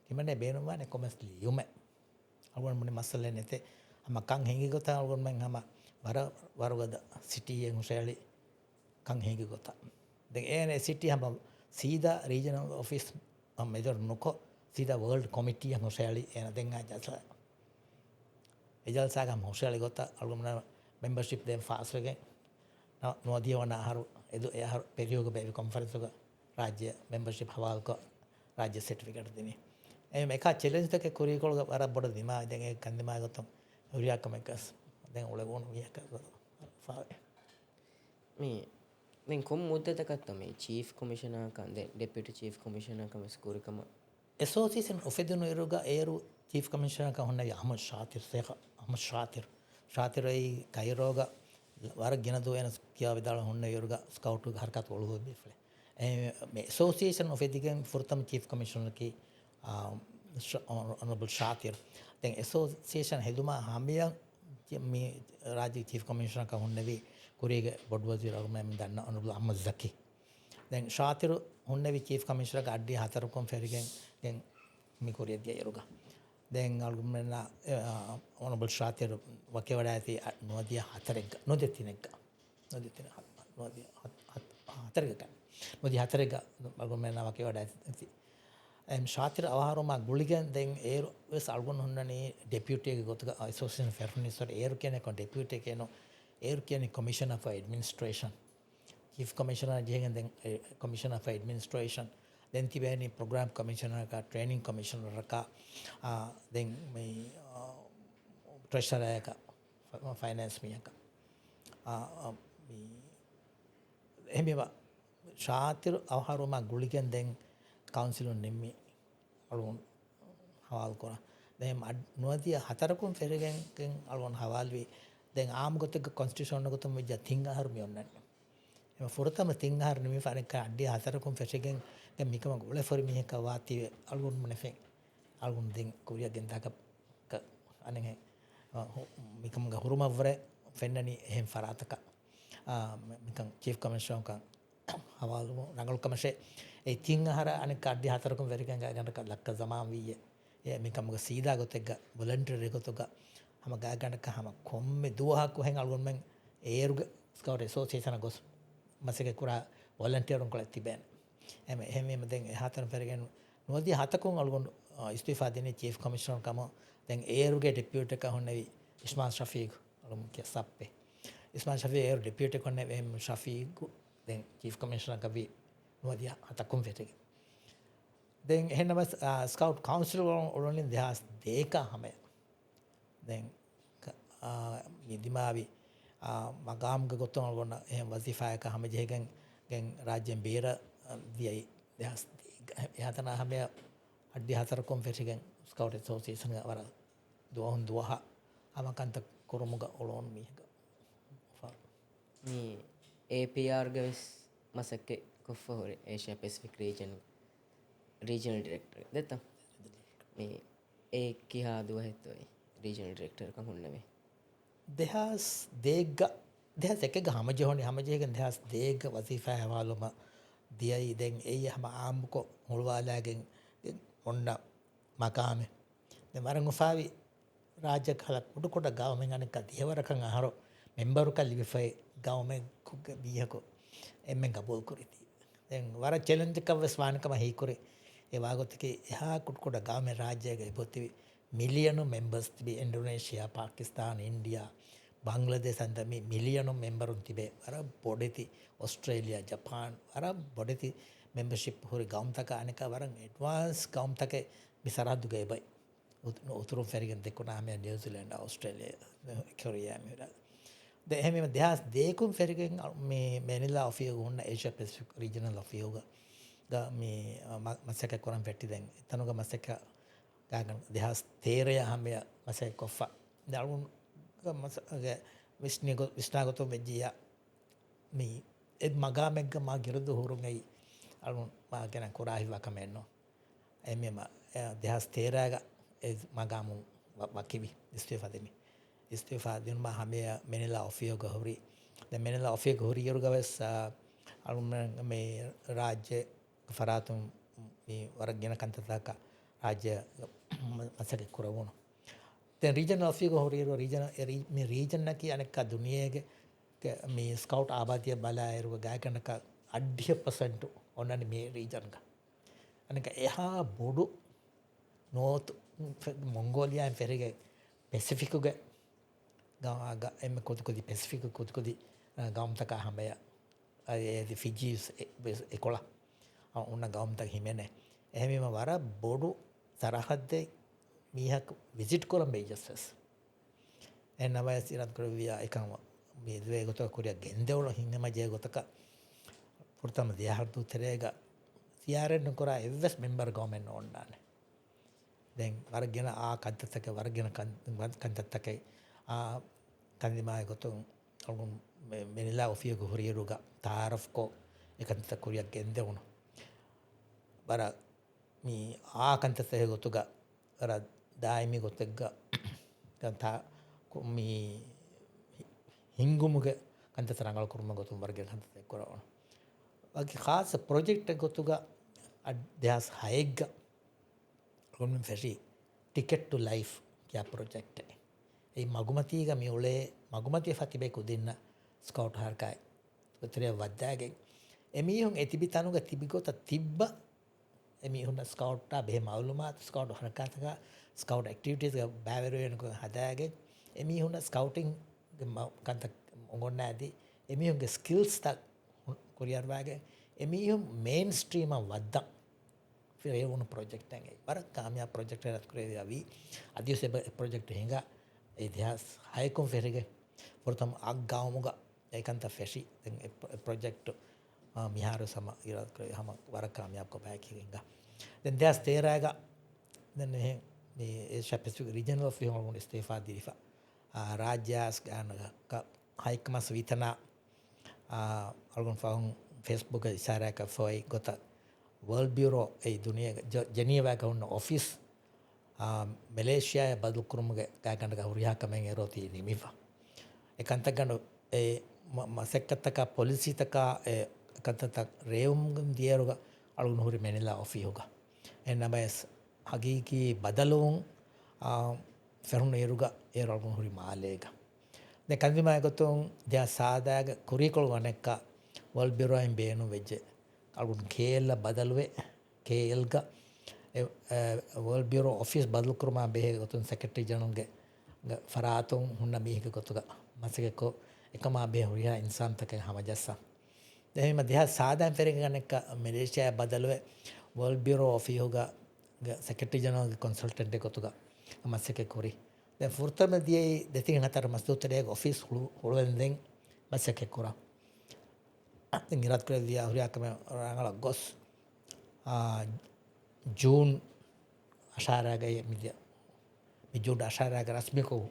තිමන්නේ බේනුවානේ කොමස් ලියුම අලුගුණ මොනේ මස්සලේ නැතේ අම කං හිඟි ගොතා අලුගුණ මං හම වරවද සිටියේ හොෂෑලි කං හිඟි ගොතා දැන් ඒනේ සිටි හම සීදා රීජනල් ඔෆිස් මෙදර් නොකෝ සීදා වර්ල්ඩ් කොමිටිය හොෂෑලි එන දැන් ආජස එජල්සාගම් හොෂෑලි ගොතා අලුගුණ මෙම්බර්ෂිප් දෙන් ෆාස් වෙගෙන් නොදිය වන ආහාර එදු එහාර පෙරියෝග බැවි කොන්ෆරන්ස් එක රාජ්‍ය මෙම්බර්ෂිප් හවාල්ක රාජ්‍ය සර්ටිෆිකේට් දෙනේ එම එක චැලෙන්ජ් දෙක කුරිකොල්ග වර බොඩ දිමා දැන් ඒ කන්දිමා ගොතම් උරියාකම එකස් දැන් ඔලගොන වියක ෆාවේ මේ දැන් කොම් මුද්දතකත් මේ චීෆ් කොමිෂනර් කන් දැන් ඩෙපියුටි චීෆ් කොමිෂනර් කම ස්කෝරිකම ඇසෝසියේෂන් ඔෆෙදුන ඉරුගා ඒරු චීෆ් කොමිෂනර් ක හොන්න අහමද් ශාතිර් සේඛ අහමද් ශාතිරයි කයිරෝග වර ගෙන දෝයන කියා විදාල හොන්න ඉරුගා ස්කවුට් හරකත් ඔලුව බිෆ්ලේ මේ ඇසෝසියේෂන් ඔෆෙදිගෙන් ෆොර්තම චීෆ් කොමිෂනර් කි honorable ශාතිර් දැන් ඇසෝසියේෂන් හෙදුමා හාමියා මේ රාජ්‍ය චීෆ් කොමිෂනර් ක හොන්නවි කුරියගේ බොඩ් වසීර අගමෙන් දන්න honorable අහමද් zaki දැන් ශාතිර් හොන්නවි චීෆ් කොමිෂනර් ක අඩ්ඩි හතරකම් ෆෙරිගෙන් දැන් මේ කුරිය දිය ඉරුගා දැන් අල්ගුමෙන්න honorable ශාතිර් වකේ වඩා ඇති නොදිය හතරෙක් නොදිය තිනෙක් නොදිය තින නොදිය හතරෙක් නොදිය හතරෙක් අල්ගුමෙන්න වකේ වඩා ඇති ශාතිර අවහාරම ගුලිගෙන් දැන් ඒරු වෙස් අල්ගොන් හොන්නනේ ඩෙපියුටි එක ගොතක ඇසෝසියේෂන් ෆෙර්ෆනිසර් ඒරු කියන්නේ කො ඩෙපියුටි කියනෝ ඒරු කියන්නේ කමිෂනර් ෆර් ඇඩ්මිනිස්ට්‍රේෂන් චීෆ් කමිෂනර් ජෙහෙන් දැන් කමිෂනර් ෆර් ඇඩ්මිනිස්ට්‍රේෂන් දැන් තිබෙන්නේ ප්‍රෝග්‍රෑම් කමිෂනර් ක ට්‍රේනින් කමිෂනර් ක දැන් මේ ට්‍රෙෂරර් එක ෆයිනෑන්ස් මියක මේ එහෙමවා ශාතිර අවහාරම ගුලිගෙන් දැන් කවුන්සිලුන් නෙම්මි අලුන් හවාල් කරා දැන් නොදිය හතරකුන් ෆෙරගෙන් අලුන් හවාල් වී දැන් ආම් ගොතක කොන්ස්ටිටියුෂන් ගොතම විජ තිංග හර්මියොන්නන්නේ ෆොරතම තිංහර නිමි ෆරක අඩ්ඩි හතරකුම් ෆෙසිගෙන් මිකම ගොල ෆොරි මිහක වාතිව අල්ගුන්ම නෙෆෙන් අල්ගුන් දෙන් කුරිය ගෙන්දාක අනෙ මිකම්ග හුරුමවර ෆෙන්නනි එහෙම ෆරාතක මිකන් චීෆ් කමිෂනර්කන් හවාලුම නගල් කමෂේ ඒ තිංහර අනෙක අඩ්ඩි හතරකුම් වෙරිකන් ගන්නක ලක්ක සමාන් වීය ඒ මිකම්ග සීදා ගොතෙක්ග වොලන්ටරි ගොතක හම ගාගණක හම කොම්මෙ දුවහක්කු හෙන් අල්ගුන්මෙන් ඒරුග ස්කවට් ඇසෝසියේෂන ගොස් මසක කුරා වොලන්ටියරුන් කොල තිබෙන එම එහෙම දැන් එහාතන පෙරගෙන නොදී හතකුන් අල්ගොන් ඉස්තිෆා දෙන්නේ චීෆ් කමිෂනර් කම දැන් ඒරුගේ ඩෙපියුටි එක හොන්නේ ඉස්මාල් ෂෆීක් අලුම් කිය සප්පේ ඉස්මාල් ෂෆීක් ඒරු ඩෙපියුටි කොන්නේ එම් ෂෆීක් දැන් චීෆ් කමිෂනර් කවි නොදී හතකුන් වෙතේ දැන් එහෙනම ස්කවුට් කවුන්සිල් වලින් දහස් දෙක හැම දැන් නිදිමාවි මගාම්ග ගොත්තම ගොන්න එහෙම වසිෆායක හැම ජෙහෙගෙන් ගෙන් රාජ්‍යයෙන් බේර දියයි දහස් එහතන හැම අඩ්ඩි හතරකොම් ෆෙසිගෙන් ස්කවුට් ඇසෝසියේෂන් වර දුවහුන් දුවහ අමකන්ත කුරුමුග ඔලෝන් මීහක මේ APR ගස් මසක්කේ කොෆ හොරේ ඒෂියා පැසිෆික් රීජනල් ඩිරෙක්ටර් දෙත්තා මේ ඒ කිහා දුව හෙත්තොයි රීජනල් ඩිරෙක්ටර් කම් හොන්නවේ දෙහස් දේග දෙහස් එකක හමජහොනි හමජයගෙන් දෙහස් දේග වසිෆා හැවාලුම දියයි දැන් එයි හම ආම්කෝ මුළුවාලාගෙන් ඔන්න මකාමේ දැන් වරන් උෆාවි රාජ්‍ය කලක් උඩුකොට ගාවමෙන් අනෙක දියවරකන් අහරෝ මෙම්බරු කල්ලිෆයි ගාවමෙන් කුග බියකෝ එම්මෙන් ගබෝල් කුරිති දැන් වර චැලෙන්ජ් එක වස්වානකම හේකුරේ ඒ වාගොතකේ එහා කුඩුකොට ගාවමෙන් රාජ්‍යයේ පොතිවි මිලියනු මෙම්බර්ස් තිබේ ඉන්ඩෝනේෂියා පාකිස්තාන ඉන්දියා බංග්ලාදේශ අන්ත මේ මිලියනු මෙම්බරුන් තිබේ අර බොඩෙති ඔස්ට්‍රේලියා ජපාන් අර බොඩෙති මෙම්බර්ෂිප් හොරි ගම්තක අනෙක වරන් ඇඩ්වාන්ස් ගම්තක මිසරද්දු ගේබයි උතුරු ෆෙරිගෙන් දෙකුණා මේ නිව්සීලන්ත ඕස්ට්‍රේලියා කොරියා මෙරා එහෙම දෙහස් දෙකුම් ෆෙරිගෙන් මේ මැනිලා ඔෆියෝ ගොන්න ඒෂියා පැසිෆික් රීජනල් ඔෆියෝ ගා මේ මසක කරන් වෙටි දැන් එතනක මසක ගාගන් දෙහස් තේරය හැම මසක කොෆා දරුන් මසගේ විශ්නාගතෝ මෙජියා මේ එත් මගාමෙග්ග මා ගිරදු හුරුන්ගයි අලුන් මා ගැන කුරාහි වකමෙන්නෝ එමෙම දෙහස් තේරාග මගාමුන් වකිවි ඉස්තිෆා දෙමි ඉස්තිෆා දෙනුම හැම මෙනිලා ඔෆියෝ ගහුරි දැන් මෙනිලා ඔෆියෝ ගහුරි යරු ගවස් අලුන් මේ රාජ්‍ය ෆරාතුම් මේ වරගෙන කන්තතක රාජ්‍ය මසක කුරවුණු දැන් රීජනල් ඔෆියෝ ගහුරි රීජන මේ රීජන් නැකි අනෙක් දුනියේගේ මේ ස්කවුට් ආබාධිය බලායරුව ගායකනක 80% ඔන්නනේ මේ රීජන්ක අනෙක එහා බොඩු නෝත් මොංගෝලියාන් ෆෙරිගේ පැසිෆිකුගේ ගාග එම කොතකොදි පැසිෆිකු කොතකොදි ගම්තක හැමය ඒ ෆිජිස් එකොල ඔන්න ගම්තක හිමෙනේ එහෙමම වර බොඩු සරහද්දේ මීහක් විසිට් කරම් බේජස්සස් එන්නවය සිරත් කරවියා එකම මේ දේ ගොත කුරිය ගෙන්දවල හින්නම ජය ගොතක පුරතම දියහර්තු තෙරේග සියාරෙන් කරා එවස් මෙම්බර් ගවර්න්මන්ට් ඕන්නානේ දැන් වර්ගෙන කන්තතක වර්ගෙන කන්තතක කන්දිමාය ගොතුන් අලුන් මෙනිලා ඔෆිය ගොරියරුග තාරෆ්කෝ එකන්ත කුරිය ගෙන්දවුන බර මේ කන්තතේ ගොතුග අර දායිමි ගොතෙක්ග කන්තා මේ ಹಿಂಗುමුಗೆ ಕಂತ ರಂಗಳ ಕುರ್ಮ ಗೊತ್ತು ವರ್ಗೆ ಕಂತ ಕೊರವಣ ಬಾಕಿ ಖಾಸ್ ಪ್ರಾಜೆಕ್ಟ್ ಗೊತ್ತುಗ ಅದ್ಯಾಸ್ ಹೈಗ್ ಕೊನ್ ಫೆರಿ ಟಿಕೆಟ್ ಟು ಲೈಫ್ ಕ್ಯಾ ಪ್ರಾಜೆಕ್ಟ್ ಈ ಮಗುಮತಿಗ ಮಿ ಒಳೆ ಮಗುಮತಿ ಫತಿಬೇಕು ದಿನ ಸ್ಕೌಟ್ ಹರ್ಕಾಯ್ ಗೊತ್ತರೆ ವದ್ದಾಗೆ ಎಮಿಹುಂ ಎತಿಬಿತಾನುಗ ತಿಬಿಗೋತ ತಿಬ್ಬ ಎಮಿಹುಂ ಸ್ಕೌಟ್ ಬೆ ಮಾಲೂಮಾತ್ ಸ್ಕೌಟ್ ಹರ್ಕಾತಗ ಸ್ಕೌಟ್ ಆಕ್ಟಿವಿಟೀಸ್ ಬ್ಯಾವೆರೋಯನ್ಕ ಹದಾಗೆ එමිහුන ස්කවටිං කන්ත ඔගොන්න ඇති එමිහුන්ගේ ස්කිල්ස් ත කොරියර්වාගේ එමිහුම් මේන් ස්ට්‍රීම වද්දම් ෆිරේවුණු ප්‍රොජෙක්ටන්ගේ බර කාමයා ප්‍රොජෙක්ට රත් කරේ වී අධියස ප්‍රොජෙක්ට හිඟ ඉතිහාස් හයකුම් ෆෙරිගේ පුරතම අක්ගාවමුග ඒකන්ත ෆෙෂි ප්‍රොජෙක්ට් මිහාරු සම ඉරත් කරේ හම වර කාමයාප්කො බෑකිරිංග දැන් දෙස් තේරාග දැන් මේ ඒෂියා පැසිෆික් රීජනල් ඔෆියෝ ගොන්න ඉස්තිෆා දිරිෆා රාජ්‍යස් ගානක හයිකමස් විතනා algon fahun Facebook isara ka foi gota World Bureau ei dunia Geneva ka unna office Malaysia ya badul kurumuge ka ganda ka huriya kamen eroti nimifa ekantagano masekkataka polisi taka kantata reum dieruga algun huri menila ofiuga ennames hagiki badalun ferun eruga algun huri maalega de kandima gotun dia saadaga curriculum wanekka World Bureau in beenu vejje algun kela badalwe kelga World Bureau office badal kurma behe gotun secretary janunge faraatun hunna mihike gotuga masike ekama be huriya insan take hamajassa dehima diha saadam ferenge ganekka Malaysia badalwe World Bureau of yoga secretary general consultant gotuga masike kuri den furtama die detin hatar masdutere office hulwenden masike kura ngirat kure dia huriya kame rangala gos June asharaga media mi June asharaga rasmi ko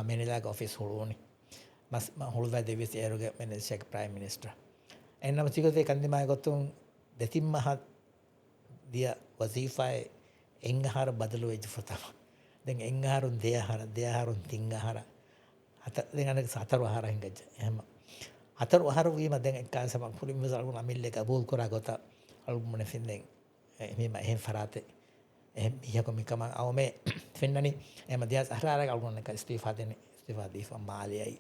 menila office hulwoni mas hulwa devis eruge Malaysia prime minister ennam sigate kandima gotun detin mahat dia wazifa engahar badalu ejfutama den engaharun deyaharun tingahara hata den anak satar wahara hingajja ehma hatar waharu wima den ekka sama pulim misal amille kabul kora gota algumne finnen mima ehem farate ehem yako mikama awme fennani ehma dia sahrara algunne ka istifa difa maliyai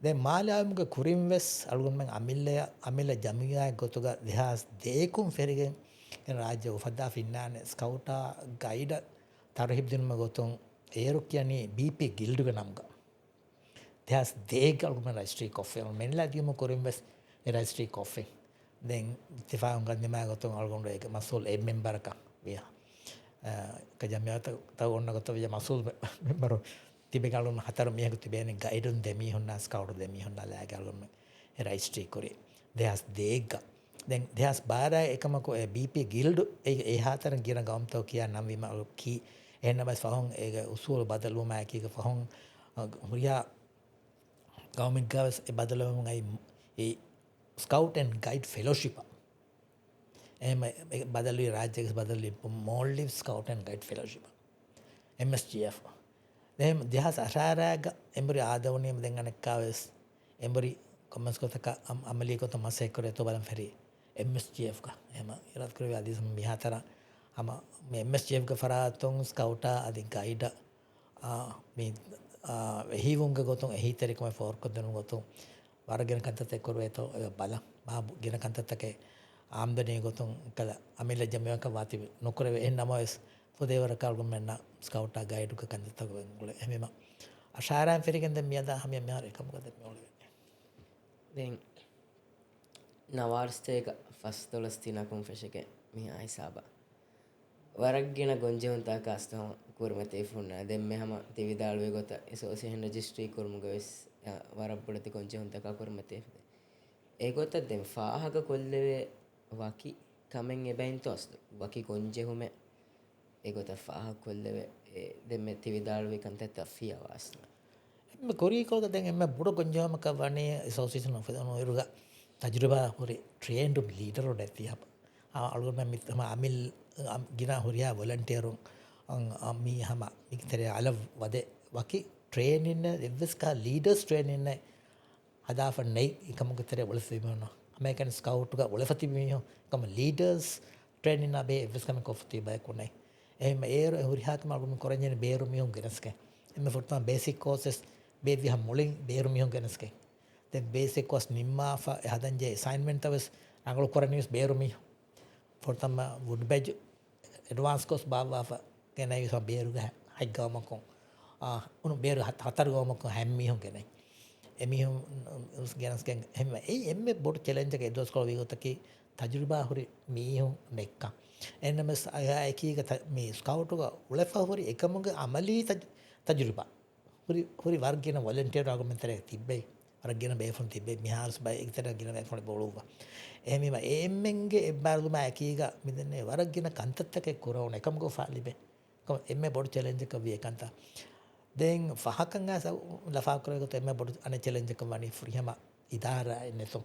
den maliyamge kurimves algunmen amille jamiya gotuga dehas dekum ferigen en rajya ufadda finnane scouta guide tarhib dinma gotun eru kiyani BP gilduge namga dehas deeg algunmen registry coffee menla dimu kurimves registry coffee den tifa ngandima gotun algun rege masul e member ka biya ka jamiya ta onna gotu ya masul member tibe galun hatar miyegu tibeni guidun demi honna scout demi honna la galun registry kori dehas deega den dehas bara ekamako e BP guild e hataran gira gamto kiya nam wima ki ennamas fahon e usul badaluma ki ka fahon huriya government gawas e badaluma ngai e scout and guide fellowship em badalui rajya badalui Maldives scout and guide fellowship MSGF dem dehas asharaga embri aadawni den anekkaves embri comments kotaka amali kota masek kore to balan feri MSGF ka ema irat kore adi sam bihatara ama me MSGF ka faratong scouta adi guide me hivunga gotong ehiteri kome for kodenu gotong wargen kantate korwe to bala ma gina kantate ආම්දනය ගොතුන් කළ අමිල ජමයක වාති නොකරව එන්නමස් ොදේවර කාල්ගුමන්න ස්කවට් ගයිඩුක කඳතගුල එම අශාරයන් ෆෙරිගෙන්ද මියද හම මෙහර එකමකද මෝලවෙන්නේ දැන් නවාර්ස්තයක ෆස් දොලස්තිනකුම් ෆෙෂක මේ අයිසාබා වරක්ගෙන ගොංජවන්තා කාස්තම කුරමතේ ෆුන්න දෙම හම තිවිදාල්ුවේ ගොත සෝසිහන් රජිස්ට්‍රී කුරමුග වෙස් වරප්පුලති කොංජවන්තක කුරමතේ ඒගොත දෙම් ෆාහක කොල්ලවේ වකි කමෙන් එබැයින් තොස්ද වකි කොංජෙහුම ඒගොත ෆාහ කොල්ලවේ දෙම තිවිදාල්ුවේ කන්තත් අෆිය වාස්න එම කොරීකෝක දැන් එම බුඩ කොංජවමක වනේ සෝසිෂන් ඔෆදන ඉරුග තජුරබා හොරි ට්‍රේන්ඩ් ලීඩරෝ නැති අප අලුම මිතම අමිල් ගිනා හොරියා වොලන්ටියරුන් අම්මි හම මිතරේ අල වද වකි ට්‍රේන් ඉන්න එවස්කා ලීඩර්ස් ට්‍රේන් ඉන්න හදාෆන් නෙයි එකමකතරේ වලසීමනවා අමේකන් ස්කවුට්ක වලෆතිමියෝ කම ලීඩර්ස් ට්‍රේන් ඉන්න බේ එවස්කම කොෆති බයකුනේ එහෙම ඒර හොරියාකම අලුම කොරන්නේ බේරුමියුන් ගෙනස්කේ එම ෆොට්ම බේසික් කෝසස් බේ විහ මුලින් බේරුමියුන් ගෙනස්කේ දැන් බේසික් කෝස් නිම්මාෆා හදන්ජේ අසයින්මන්ට් අවස් අඟල කොරනියස් බේරුමියෝ ෆොට්ම වුඩ් බැජ් ඇඩ්වාන්ස් කෝස් බාවාෆා කෙනයි සම බේරුග හයිගාමකොන් උණු බේරු හතර ගාමකොන් හැම්මියෝ කෙනයි එමිහුම් ගෙනස්කෙන් එහෙම එම්මේ බොඩ් චැලෙන්ජ් එක එදොස් කෝ විගතකි තජුර්බා හොරි මීහුම් නෙක්ක එන්නමස් අයකීක මේ ස්කවුට් එක උලෆා හොරි එකමුග අමලී තජුර්බා හොරි වර්ගින වොලන්ටියර් ආගමෙන්තරේ තිබ්බේ වර්ගින බේෆොන් තිබ්බේ මිහාර්ස් බයි එක්තර ගින බේෆොන් බෝලුවා එහෙම එම්මෙන්ගේ එබ්බාරුම අයකීක මිදන්නේ වර්ගින කන්තත්තක කුරවන එකමුග ෆාලිබේ කො එම්මේ බොඩ් චැලෙන්ජ් එක වියකන්තා දැන් ෆහකංගා ලෆා කරගත එම්මේ බොඩ් අනේ චැලෙන්ජ් එක වනි ෆ්‍රීහම ඉදාර එන්නතු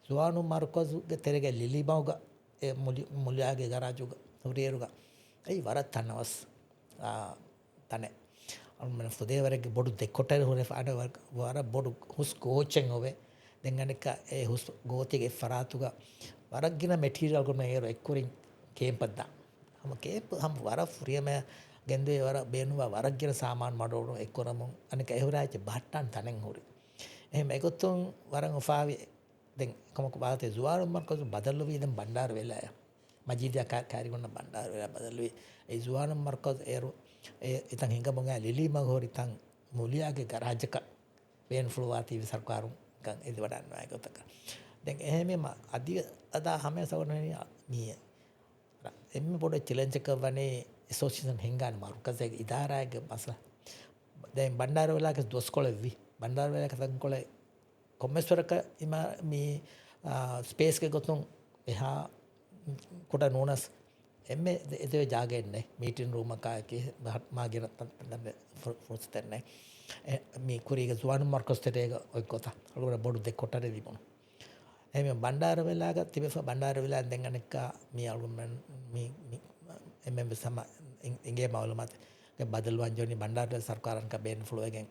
සුවානු මර්කොස්ගේ තෙරෙගේ ලිලිබවුග මුල්යාගේ ගරාජුග හුරියරුග ඇයි වරත් තන්නවස් තනේ අන්න ෆුදේවරගේ බොඩු දෙකොට හොර අඩ වර බොඩු හුස් කෝච්චෙන් ඔවේ දෙගනික ඒ හුස් ගෝතිගේ ෆරාතුග වරක්ගෙන මෙටීරියල් ගොන්න ඒරු එක්කුරින් කේම්පද්දා හම කේප හම වර ෆුරියම ගෙන්දේ වර බේනුවා වරක්ගෙන සාමාන් මඩෝනු එක්කොරමුන් අනික එහුරාච බට්ටන් තනෙන් හොරි එහෙම එකතුන් වරන් උපාවේ දැන් කොමක බාතේ ජුවානුම්මර්කොස් බදල්ලුවී දැන් බණ්ඩාර වෙලාය මජීදියා කාරිගොන්න බණ්ඩාර වෙලා බදල්ලුවී ඒ ජුවානුම්මර්කොස් ඒරු ඉතින් හිඟමුගා ලිලි මගෝරි තන් මුලියාගේ ගරාජක වෙන් ෆ්ලෝවාති සර්කාරුන් කන් එදි වඩන්න නායකතක දැන් එහෙමම අධි අදා හැම සවනනි මී එම්ම පොඩ චැලෙන්ජ් එක වනේ ඇසෝසියේෂන් හිඟාන මාරුකසේ ඉදාරාගේ මස දැන් බණ්ඩාර වෙලාගේ දොස්කොලෙවි බණ්ඩාර වෙලාගේ තන්කොලේ කොම්මස්වරක ඉම මේ ස්පේස් එක ගොතුන් එහා කොට නෝනස් එම්මේ එදේ ජාගෙන්නේ මීටින් රූම් එකකේ මාගේ රත්තන් ෆොර්ස් තන්නේ මේ කුරීගේ සුවානු මාර්කස් තේරේක ඔය කොට අලුර බොඩු දෙක කොටරේ දීපොන එමෙ බණ්ඩාර වෙලාග තිබෙ බණ්ඩාර වෙලා දැන් අනෙක්ක මේ අලුමන් මේ එම්මෙ සම ඉංගේ මාවලමත් බදල් වංජෝනි බණ්ඩාර සර්කාරන් ක බෙන් ෆ්ලෝ එකෙන්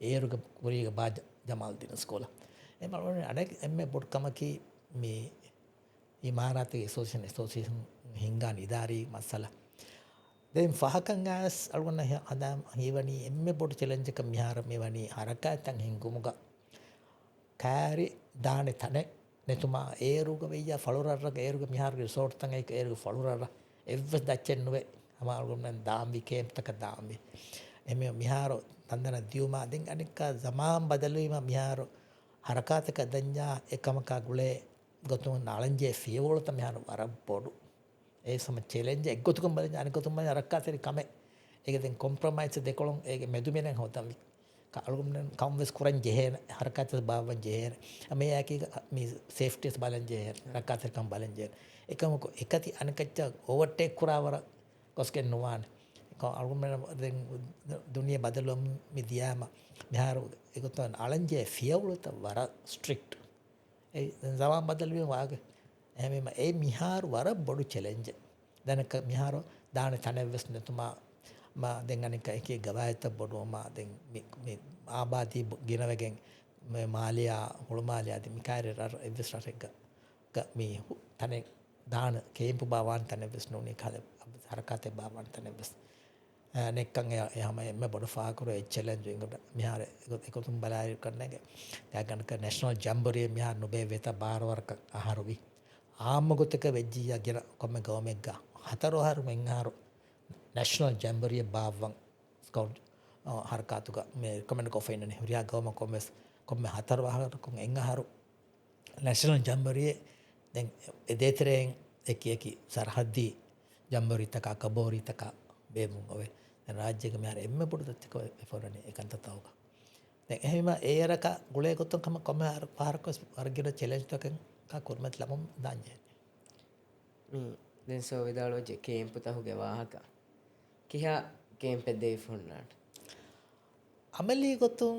ඒරුක කුරීගේ බාජ ජමාල් දින ස්කෝලා එම අනෙක් එම්මෙ බොඩ්කමකි මේ ඉමාරාතේ ඇසෝසියේෂන් හිංගා නිදාරී මස්සලා දැන් ෆහකංගාස් අලුගන්න අදාම් හේවනි එම්මෙ බොඩ් චැලෙන්ජ් එක මිහාර මෙවනි හරකාතන් හිංගුමුග කාරි දානේ තනේ netumaa ඒරුග වෙయ్య ෆලුරරක ඒරුග මිහාරගේ රිසෝට් තන් එක ඒරුග ෆලුරර එව්වස් දච්චෙන්නුවේ අමාරුගන්න දාම්වි කේම්තක දාම්වි එමෙ මිහාරෝ තන්දන දියුමා දෙන් අනික සමාම් බදලුවීම මිහාරෝ හරකාතක දඤ්ඤා එකමක ගුලේ ගොතුම නාලංජේ ෆියවලත මිහාර වර බොඩු ඒ සම චැලෙන්ජ් එක ගොතුකම් බලන අනිකොතුම හරකාතේ කම ඒක දැන් කොම්ප්‍රොමයිස් දෙකොලොන් ඒක මෙදුමෙන් හොතම් අලුගුම්න කම්වස් කුරන් ජෙහෙන හරකාතේ බාවන් ජෙහෙන මේ යකි මේ සේෆ්ටිස් බලන් ජෙහෙන හරකාතේ කම් බලන් ජෙහෙන එකමක එකති අනිකච්ච ඕවර්ටේක් කුරාවර කොස්කෙන් නොවාන අලුගුම්න දැන් දුනිය බදලුම් මිදියාම මිහාර ඒකතන අලංජේ ෆියවලත වර ස්ට්‍රික්ට් ඒ සමාම් බදලුවේ වාගේ එහෙම ඒ මිහාර වර බොඩු චැලෙන්ජ් දැනක මිහාර දාන තනෙවස් නතුමා මා දැන් අනික එකේ ගවායත බොඩුවම දැන් මේ ආබාදී ගිනවගෙන් මේ මාලියා හොළමාලියා දී මිකාරේ ඉන්වස්ටර් එක මේ තනේ දාන කේම්පු බාවන් තනෙවස් නෝනේ කාල හරකතේ බාවන් තනෙවස් නෙක්කන් එහම එම බොඩ ෆාකර චැලෙන්ජ් එකට මිහාර එකතුම් බලාය කරන්නගේ ගාගනක නැෂනල් ජම්බරිය මිහාර නොබේ වෙත බාරවර්ක ආහාරවි ආම්මගොතක වෙජ්ජිය ගෙන කොම ගවමෙක්ග හතරෝහරු මෙංහාරු නැෂනල් ජම්බරිය බාවන් ස්කවුට් හරකාතුක මේ කමෙන්ට් කොෆයිනනේ රියා ගවම කොමස් කොම හතරවහරකුන් එංහාරු නැෂනල් ජම්බරිය දැන් එදේතරෙන් එකි සරහද්දී ජම්බරිතක කබෝරිතක බේමුන් ඔවේ රාජ්‍යක මෙහර එම්ම පුරුදත්තික එෆොරනේ එකන්තතාවක දැන් එහෙම ඒ අරක ගුලේ කොත්තම් කම කොම පාරකස් වර්ගිර චැලෙන්ජ් තකන් කා කුර්මත් ලමම් දාන්නේ මේ දැන් සෝ විදාලෝ ජේ කේම්ප් තහුගේ වාහක කිහා කේම්ප් දෙයි ෆොන්නාට අමලි කොතුන්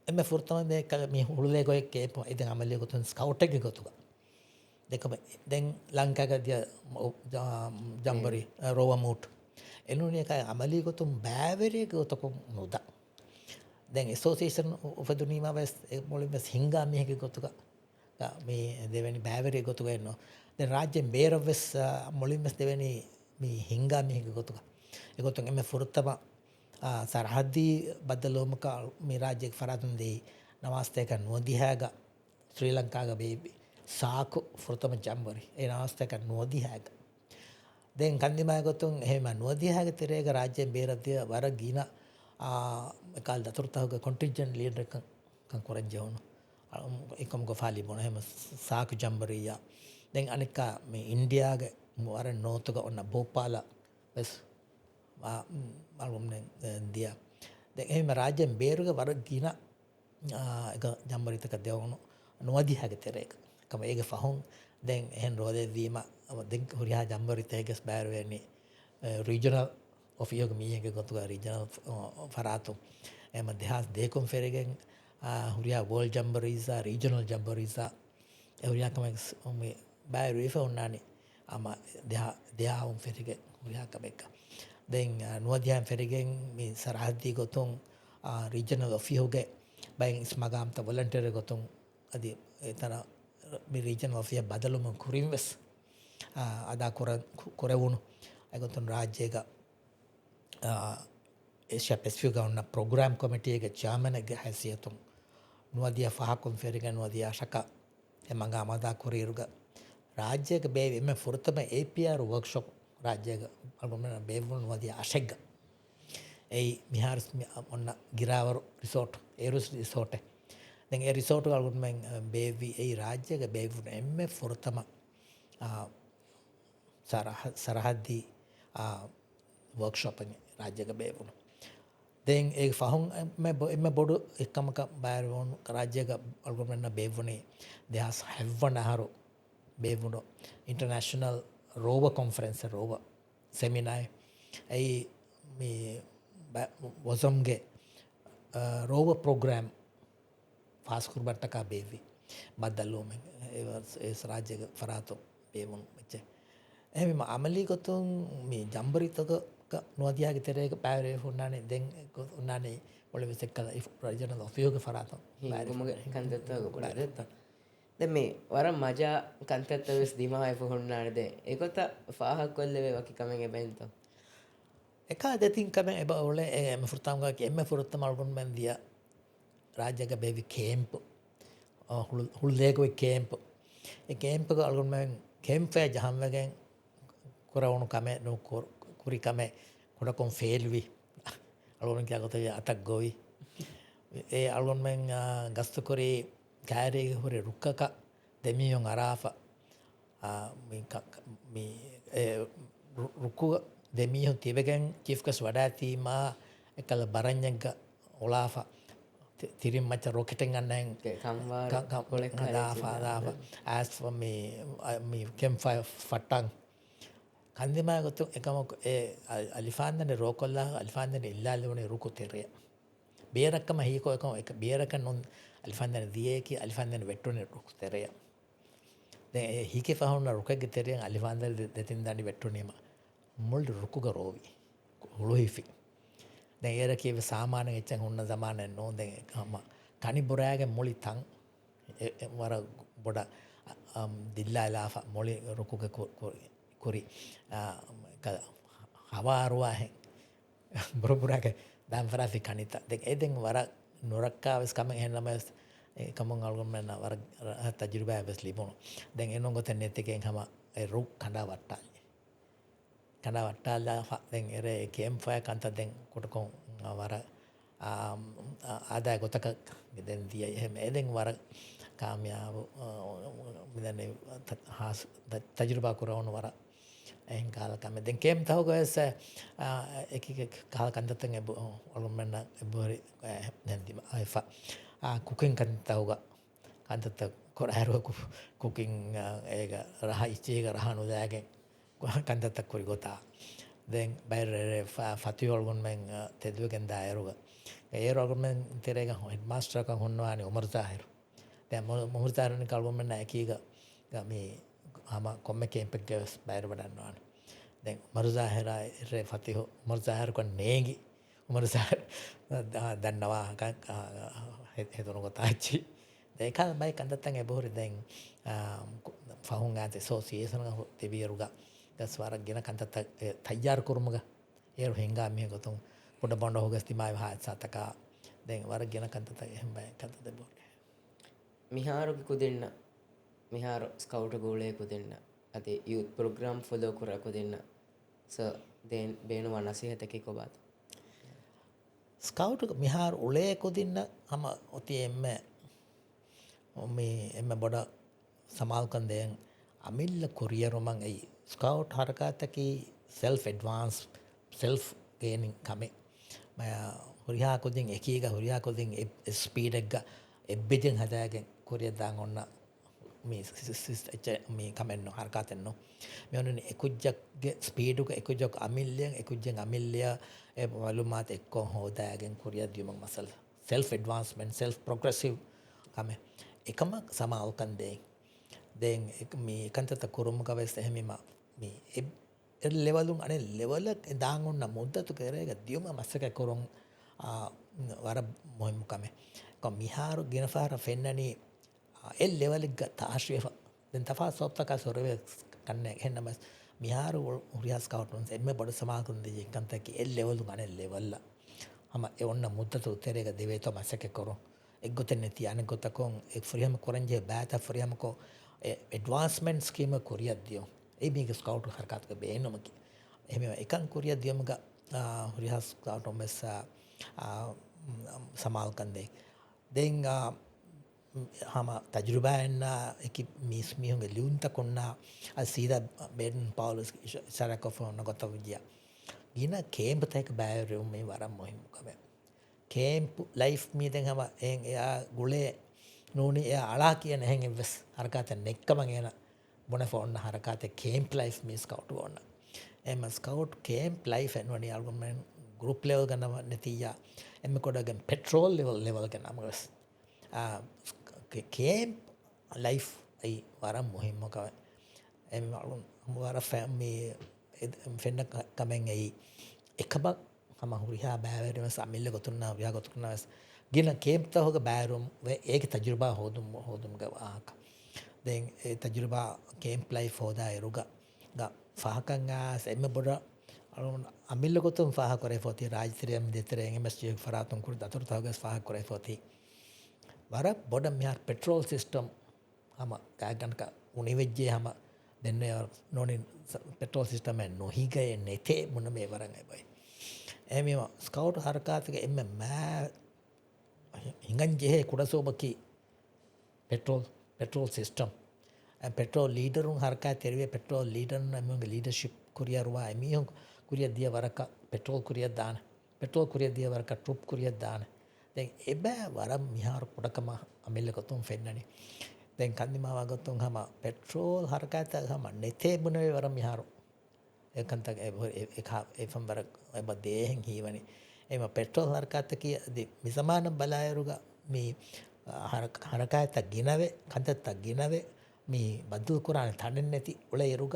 එම්ම ෆුර්තම මේ කල මේ හුළුලේ ගොයි කේම්ප් ඉතින් අමලි කොතුන් ස්කවුට් එක ගොතුක දෙකම දැන් ලංකාවකදී ජම්බරි රෝවමූට් එනුනේ කයි අමලි කොතුන් බෑවරේ ගොතකො නොද දැන් ඇසෝසියේෂන් උපදුනීම වෙස් මොලින් වෙස් හිංගා මේක ගොතුක මේ දෙවැනි බෑවරේ ගොතුක එනවා දැන් රාජ්‍ය බේරවස් මොලින් වෙස් දෙවැනි මේ හිංගා මේක ගොතුක ඒගොතුන් එමෙ ෆුර්තම සරහද්දී බදලෝමක මේ රාජ්‍යක ෆරාතුන් දෙයි නවාස්තේක නොදිහාග ශ්‍රී ලංකාග බේබි සාකු ෆුර්තම ජම්බරි ඒ නවාස්තේක නොදිහාග දැන් කන්දිමාය ගොතුන් එහෙම නොදිහාග තිරේක රාජ්‍යයෙන් බේරද්දිය වර ගින කාල් දතුරුතහුග කොන්ටින්ජන්ට් ලීඩර් කන් කොරන්ජවුණු එකම ගොෆාලි බොන එහෙම සාකු ජම්බරියා දැන් අනික මේ ඉන්දියාගේ වර නෝතුක ඔන්න භෝපාල වෙස් අලුම්නේ දියා දැන් එහෙම රාජ්‍යයෙන් බේරුක වර ගින එක ජම්බරිතක දෙවුණු නොදිහාග තිරේක කම ඒක ෆහුන් දැන් එහෙන් රෝදේ වීම දැන් හුරියා ජම්බරිතේකස් බෑර වෙන්නේ රීජනල් ඔෆියෝග මීයක ගොතුක රීජනල් ෆරාතු එම දෙහස් දෙකුම් ෆෙරගෙන් හුරියා වර්ල් ජම්බරීසා රීජනල් ජම්බරීසා එහුරියාකම මේ බෑ රීෆ උන්නානේ අම දෙයාවුම් ෆෙරිගෙන් හුරියාකම එක්ක දැන් නුවදියන් ෆෙරිගෙන් මේ සරහද්දී ගොතුන් රීජනල් ඔෆියෝගේ බයින් ස්මගාම්ත වොලන්ටියර් ගොතුන් අදී එතන මේ රීජනල් ඔෆිය බදලුම කුරින්වස් අදා කොරවුණු අගොතුන් රාජ්‍යයක ඒෂියා පැසිෆික් ගවන්න ප්‍රෝග්‍රෑම් කොමිටියගේ චාර්මන්ගේ හැසියතුන් නුවදිය ෆහකුම් ෆෙරිගෙන් නුවදිය අශක එමඟ අමදා කොරීරුග රාජ්‍යයක බේව එම ෆුරතම APR වර්ක්ෂොප් රාජ්‍යයක අල්ගොමන බේවුණු නුවදිය අශෙක්ග ඒ මිහාරස් ඔන්න ගිරාවරු රිසෝට් ඒරුස් රිසෝට් දැන් ඒ රිසෝට් අල්ගොමෙන් බේවි ඒ රාජ්‍යයක බේවුණු එම ෆුරතම සරහද්දී වර්ක්ෂොප් රාජ්‍යයක බේවුණු දැන් ඒ ෆහුන් එම බොඩු එක්කමක බෑරුවුණු රාජ්‍යයක අල්ගොමන්න බේවුණේ දෙහස් හැව්වනහරු බේවුණු ඉන්ටර්නැෂනල් රෝව කොන්ෆරන්ස් රෝව සෙමිනායි ඇයි මේ වොසම්ගේ රෝව ප්‍රෝග්‍රෑම් ෆාස්කුර්බට්ටකා බේවි බද්දල්ලෝමෙන් ඒ රාජ්‍යක ෆරාතෝ බේවුණු මෙච්ච එහෙම අමලි ගොතුන් මේ ජම්බරිතක නුවදියාගේ තෙරේක පැවරේ හුන්නානේ දැන් උන්නානේ ඔලෙ වෙසෙක්කල රජනල් ඔෆියෝග ෆරාතෝ හිඟුමගේ කන්තත්තව ගොඩ දෙත්ත දැන් මේ වර මජා කන්තත්තවස් දිමායි ෆොහොන්නානේද ඒකොත ෆාහක් කොල්ලේ වකි කමෙන් එබෙන්තෝ එක දෙතින් කමෙන් එබ ඔලේ එම ෆුර්තාම්ගා එම ෆුර්තම අල්ගොන් බන්දියා රාජ්‍යක බේවි කේම්ප් හුල්දේකෝ කේම්ප් ඒ කේම්ප් එක අල්ගොන් මෙන් කේම්ප් ෆේ ජහම්වගෙන් කොරවුණු කමේ නෝ කුරි කමේ කොඩකොන් ෆේල්වි අල්ගොන් කියා ගොතේ අතක් ගොවි ඒ අල්ගොන් මෙන් ගස්තු කොරේ කෑරේ හොරේ රුක්කක දෙමියොන් අරාෆා මේ රුක්කු දෙමියොන් තිබගෙන් චීෆ්කස් වඩා තීමා එකල බරඤ්ඤග්ග ඔලාෆා තිරින් මච්ච රොකෙටෙන් ගන්නන් කම්වාර කොලෙක් දාෆා as for මේ කැම්ෆයර් ෆට්ටන් කන්දිමා ගොතු එකම ඒ අලිෆාන්දනේ රෝකොල්ලා අලිෆාන්දනේ ඉල්ලාලුනේ රුකු තෙරේ බේරක්කම හීකෝ එක බේරක නොන් අලිෆාන්දනේ දියේකි අලිෆාන්දනේ වෙට්ටුනේ රුකු තෙරේ දැන් හීකේ ෆහුන රුකගේ තෙරේ අලිෆාන්දනේ දෙතින් දණි වෙට්ටුනේම මුල් රුකුග රෝවි හොලොහිෆි දැන් ඒර කියව සාමාන්‍ය එච්චන් උන්න සමානය නෝ දැන් කම කනි බොරෑගේ මොලි තන් වර බොඩ දිල්ලාලාෆ මොලි රුකුග කුරි හවාරුවාහෙන් බොරබුරාගේ දැන් ෆරාෆි කනිත දැන් එදෙන් වර නොරක්කාවස් කම එහෙනම කමන් අල්ගොමන වර තජරිබා බස් ලිබොන දැන් එනොන් ගොතන් නෙතකෙන් හම ඒ රුක් කඩා වට්ටා කඩා වට්ටාලා දැන් එර කේම් ෆයර් කන්ත දැන් කොටකොන් වර ආදාය ගොතක දැන් දිය එහෙම එදෙන් වර කාමියාව මෙදන්නේ හාස් තජරිබා කරවන වර එහෙන් කාලකම දැන් කේම් තවගස් එක කාල කන්තතෙන් ඔලොමන්න එබරි නැන්දි අයෆා කුකින් කන්තවග කන්තත කොරහරුව කුකින් ඒක රහ ඉච්චේක රහනු දෑගෙන් කන්දත්තක් කොරි ගොතා දැන් බයිර ෆතියෝල්ගොන් මෙන් තෙදුවගෙන් දායරුග ඒ රොගොන් තෙරේග හෙඩ් මාස්ටර් එක හොන්නවානි උමර් තාහිර් දැන් උමර් තාහිර් කල්ගොන් මෙන් එකීග මේ ආම කොම්මේ කැම්ප් එක බයිර වඩන්නවානි දැන් උමර් තාහිර් රේ ෆතියෝ උමර් තාහිර් කො නේගි උමර් තාහිර් දන්නවා හෙතොන ගොතාච්චි ඒකල් බයි කන්දත්තන් එබෝරි දැන් ෆහුන් ගාත ඇසෝසියේෂන් එක දෙවියරුග දස්වරක් ගෙන කන්තත තයාර කුරුමග ඒරු හින්ගා මේ ගොතුන් පොඩ බොණ්ඩ හොගස් තිමායි හාත්සතක දැන් වර ගෙන කන්තත එහෙම බයි කන්තත බෝලේ මිහාරුගේ කුදෙන්න මිහාර ස්කවුට් ගෝලේ කුදෙන්න අතේ ಯೂತ್ ಪ್ರೋಗ್ರಾಮ್ ಫಾಲೋ ಕರ ಕುದೆನ್ನ ಸ ದೇನ್ ಬೇನು ನಸಿಹತಕ್ಕೆ ಕೊಬಾತ ස්කවුට් මිහාර උලේ කුදින්න හම ඔති එම්ම මේ එම්ම බොඩ සමාල්කන්දයෙන් අමිල්ල කොරියරුමන් ඇයි ස්කවුට් හරකාතකි සෙල්ෆ් ඇඩ්වාන්ස් සෙල්ෆ් ගේනින් කමේ හොරිහා කුදින් එකීග හොරිහා කුදින් ස්පීඩ්ග එබ්බෙජෙන් හදාගෙන් කොරිය දාන් ඔන්න මේ කමෙන්න්නෝ හරකාතෙන්නෝ මෙවන එකුජ්ජක්ගේ ස්පීඩුක එකුජොක් අමිල්ලියෙන් එකුජ්ජෙන් අමිල්ලිය වලුමාත එක්කෝ හෝදායගෙන් කොරිය දියුමක් මසල් self advancement self progressive kame ekama samawakan දෙන් මේ එකන්තත කුරුම කවස් එහෙමම මේ ලෙවලුන් අනේ ලෙවල දාන් උන්න මුද්දතු කරේග දියුම මස්සක කුරුන් වර මොහිම කම කො මිහාරු ගෙනෆාර ෆෙන්නනි එල් ලෙවල තාශ්‍රේෆ දැන් තෆා සොප්තක සොරවේ කන්නේ හෙන්නම මිහාරු උරියස් කවටුන් එම්මේ බඩ සමාකුන් දෙයි එකන්තක එල් ලෙවලුන් අනේ ලෙවල්ල හම ඒ ඔන්න මුද්දතු උතරේග දෙවේතෝ මස්සක කුරුන් එක්ගොතෙන් නැති අනේ ගොතකොන් එක් ෆරියම කොරන්ජේ බෑත ෆරියම කො advancement scheme Korea dio e big scout harkat ke be no maki ehme ekan Korea dio mga rihas scout omessa samal kande den hama tajruba enna eki mis mihunge liunta konna asida ben paulus sarakov no gotavidia gina camp tek baere me waram mohim kabe camp life me den hama en ya gule නූනි එයා අලා කියන හැන් එවස් හරකාත නෙක්කමන් එන බොන ෆෝන්න හරකාත කේම්ප් ලයිෆ් මේ ස්කවුට් වොන්න එම ස්කවුට් කේම්ප් ලයිෆ් එන්වනි අල්ගොමෙන් ගෲප් ලෙවල් ගන්නව නැතියා එම කොඩගෙන් පෙට්‍රෝල් ලෙවල් ගන්නමස් කේම්ප් ලයිෆ් අයි වරම් මුහිම්ම කව එම අලුන් වර ෆැමි ෆෙන්න කමෙන් අයි එකබක් හම හුරියා බෑවරම සමිල්ල ගොතුන්නා වියා ගොතුන්නා गिन केम्ता होगा बैरूम वे एक तजुर्बा होदुम गा आक दें तजुर्बा केम्प लाइफ होदा एरुगा गा फाहकंगा सेम बोड़ा अमिल को तुम फाह करे फोती राजश्रीम देते रहेंगे मस्जिद फरातुम कुछ दातुर थागस फाह करे फोती बारा बोड़ा मियार पेट्रोल सिस्टम हम कागन का उनिवेजे हम देने और नोनी पेट्रोल सिस्टम में नोही गए नेते मुन में वरंगे भाई एमी स्काउट हरकत के एम मैं हिंगन जे कुड़सोबकी पेट्रोल सिस्टम पेट्रोल लीडर हरका तेरवे पेट्रोल लीडर नमंग लीडरशिप कुरिया रुआ एमी कुरिया दिया वरका पेट्रोल कुरिया दिया वरका ट्रुप कुरिया दान दें एबे वरम मिहार पुडकमा अमिल को तुम फेन्ननी दें कंदिमा वागतुं हम पेट्रोल हरका त हम नेते बुने वरम मिहारो एकंत एफम वर एब देहं हीवनी එම පෙට්‍රෝල් හරකාතක මිසමාන බලායරුග මේ හරකාත ගෙනවේ කන්තත් ගෙනවේ මේ බද්දු කුරාන තඩෙන් නැති උල එරුග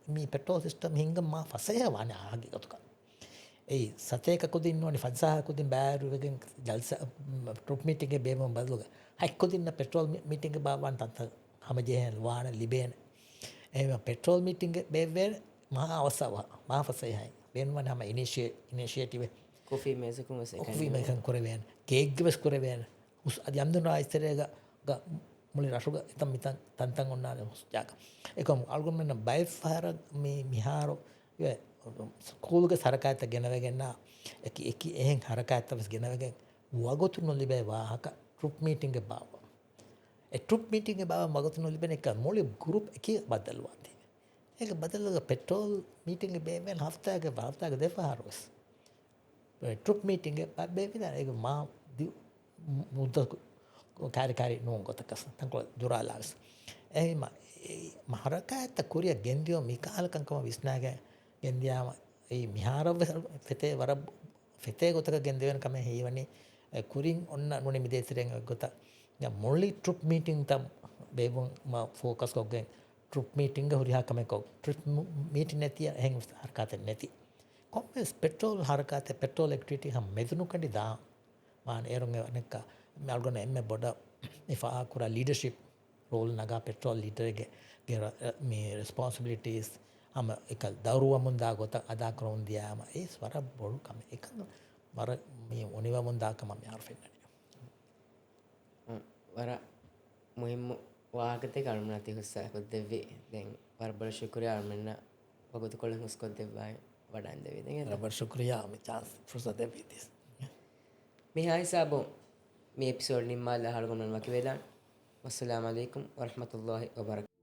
මේ පෙට්‍රෝල් සිස්ටම් හිංග මා ෆසය වන ආගිකතුක ඒ සතේක කුදින් වනි ෆසහ කුදින් බෑරුවගෙන් ජල්ස ට්‍රුප් මීටින්ග් එක බේම බදලුග හයි කුදින්න පෙට්‍රෝල් මීටින්ග් එක බාවන් තන්ත හම ජෙහන් වාන ලිබේන එම පෙට්‍රෝල් මීටින්ග් එක බේවෙර මහා අවසව මහා ෆසය හයි බෙන්වන් හම ඉනිෂියේටිව් කොෆී මේසකුම කොෆී මේකන් කරවෙන කේක් ගවස් කරවෙන උස් අද යම්දුනා ඉස්තරේග මුලි රසුග ඉතම් මිතන් තන්තන් ඔන්නාන හුස්ජාක එකම අල්ගොමෙන්න බයිෆාර මේ මිහාරෝ ය ස්කූල්ගේ සරකායත ගෙනවගෙන එක එහෙන් හරකායතවස් ගෙනවගෙන වගොතු නොලිබේ වාහක ට්‍රුප් මීටින්ග් එක බාව ඒ ට්‍රුප් මීටින්ග් එක බාව වගොතු නොලිබෙන එක මුලි ගෲප් එකේ බදල්වාදී ඒක බදල්ලක පෙට්‍රෝල් මීටින්ග් එක බේවෙන් හෆ්තාගේ දෙපාරවස් ट्रुप मीटिंग बेबी एक माँ मुद्द कार्य नों गोतकस तंको दुरालास ए महारका कुरिया गेंदियो मिकाल कंकम विस्नागे गेंदिया ए मिहार फेते गोतक गेंदियन कमे हेवनी कुरिंग ओन्न नुनि मिदेसरेंग गोता या मोली ट्रुप मीटिंग तम बेबो मा focus Koge troupe meeting Huriya कमे को ट्रुप मीटिंग नेतिया हेंग हरकत नेति කොම්පස් පෙට්‍රෝල් හරකාත පෙට්‍රෝල් එක්ටිවිටි හම් මෙදුණු කඩි දා මාන එරුන්ගේ අනෙක්ක මල්ගොන එම්මේ බොඩ ඉෆා කුරා ලීඩර්ෂිප් රෝල් නගා පෙට්‍රෝල් ලීඩර්ගේ මේ රිස්පොන්සිබිලිටීස් හම එක දවරුව මුන්දා ගොත අදා කරොන් දියාම ඒ ස්වර බොඩු කම එක මර මේ ඔනිව මුන්දා කම යාර ෆෙන්නනේ වර මුහිම් වාගතේ කල්මනාති හුස්සා කොද්දෙවි දැන් වරබල ශුක්‍රියා අර්මන්න වගතු කොළන් හුස් කොද්දෙවයි වඩන් දෙවිද රබර් ශුක්‍රියා මේ chance ෆුර්සත් දෙවිදිස් මේ හිසාබෝ මේ එපිසෝඩ් නිම්මාල හල්ගොමන් වකි වේදාන් වස්සලාමු අලයිකුම් වරහමතුල්ලාහි වබරකාතුහු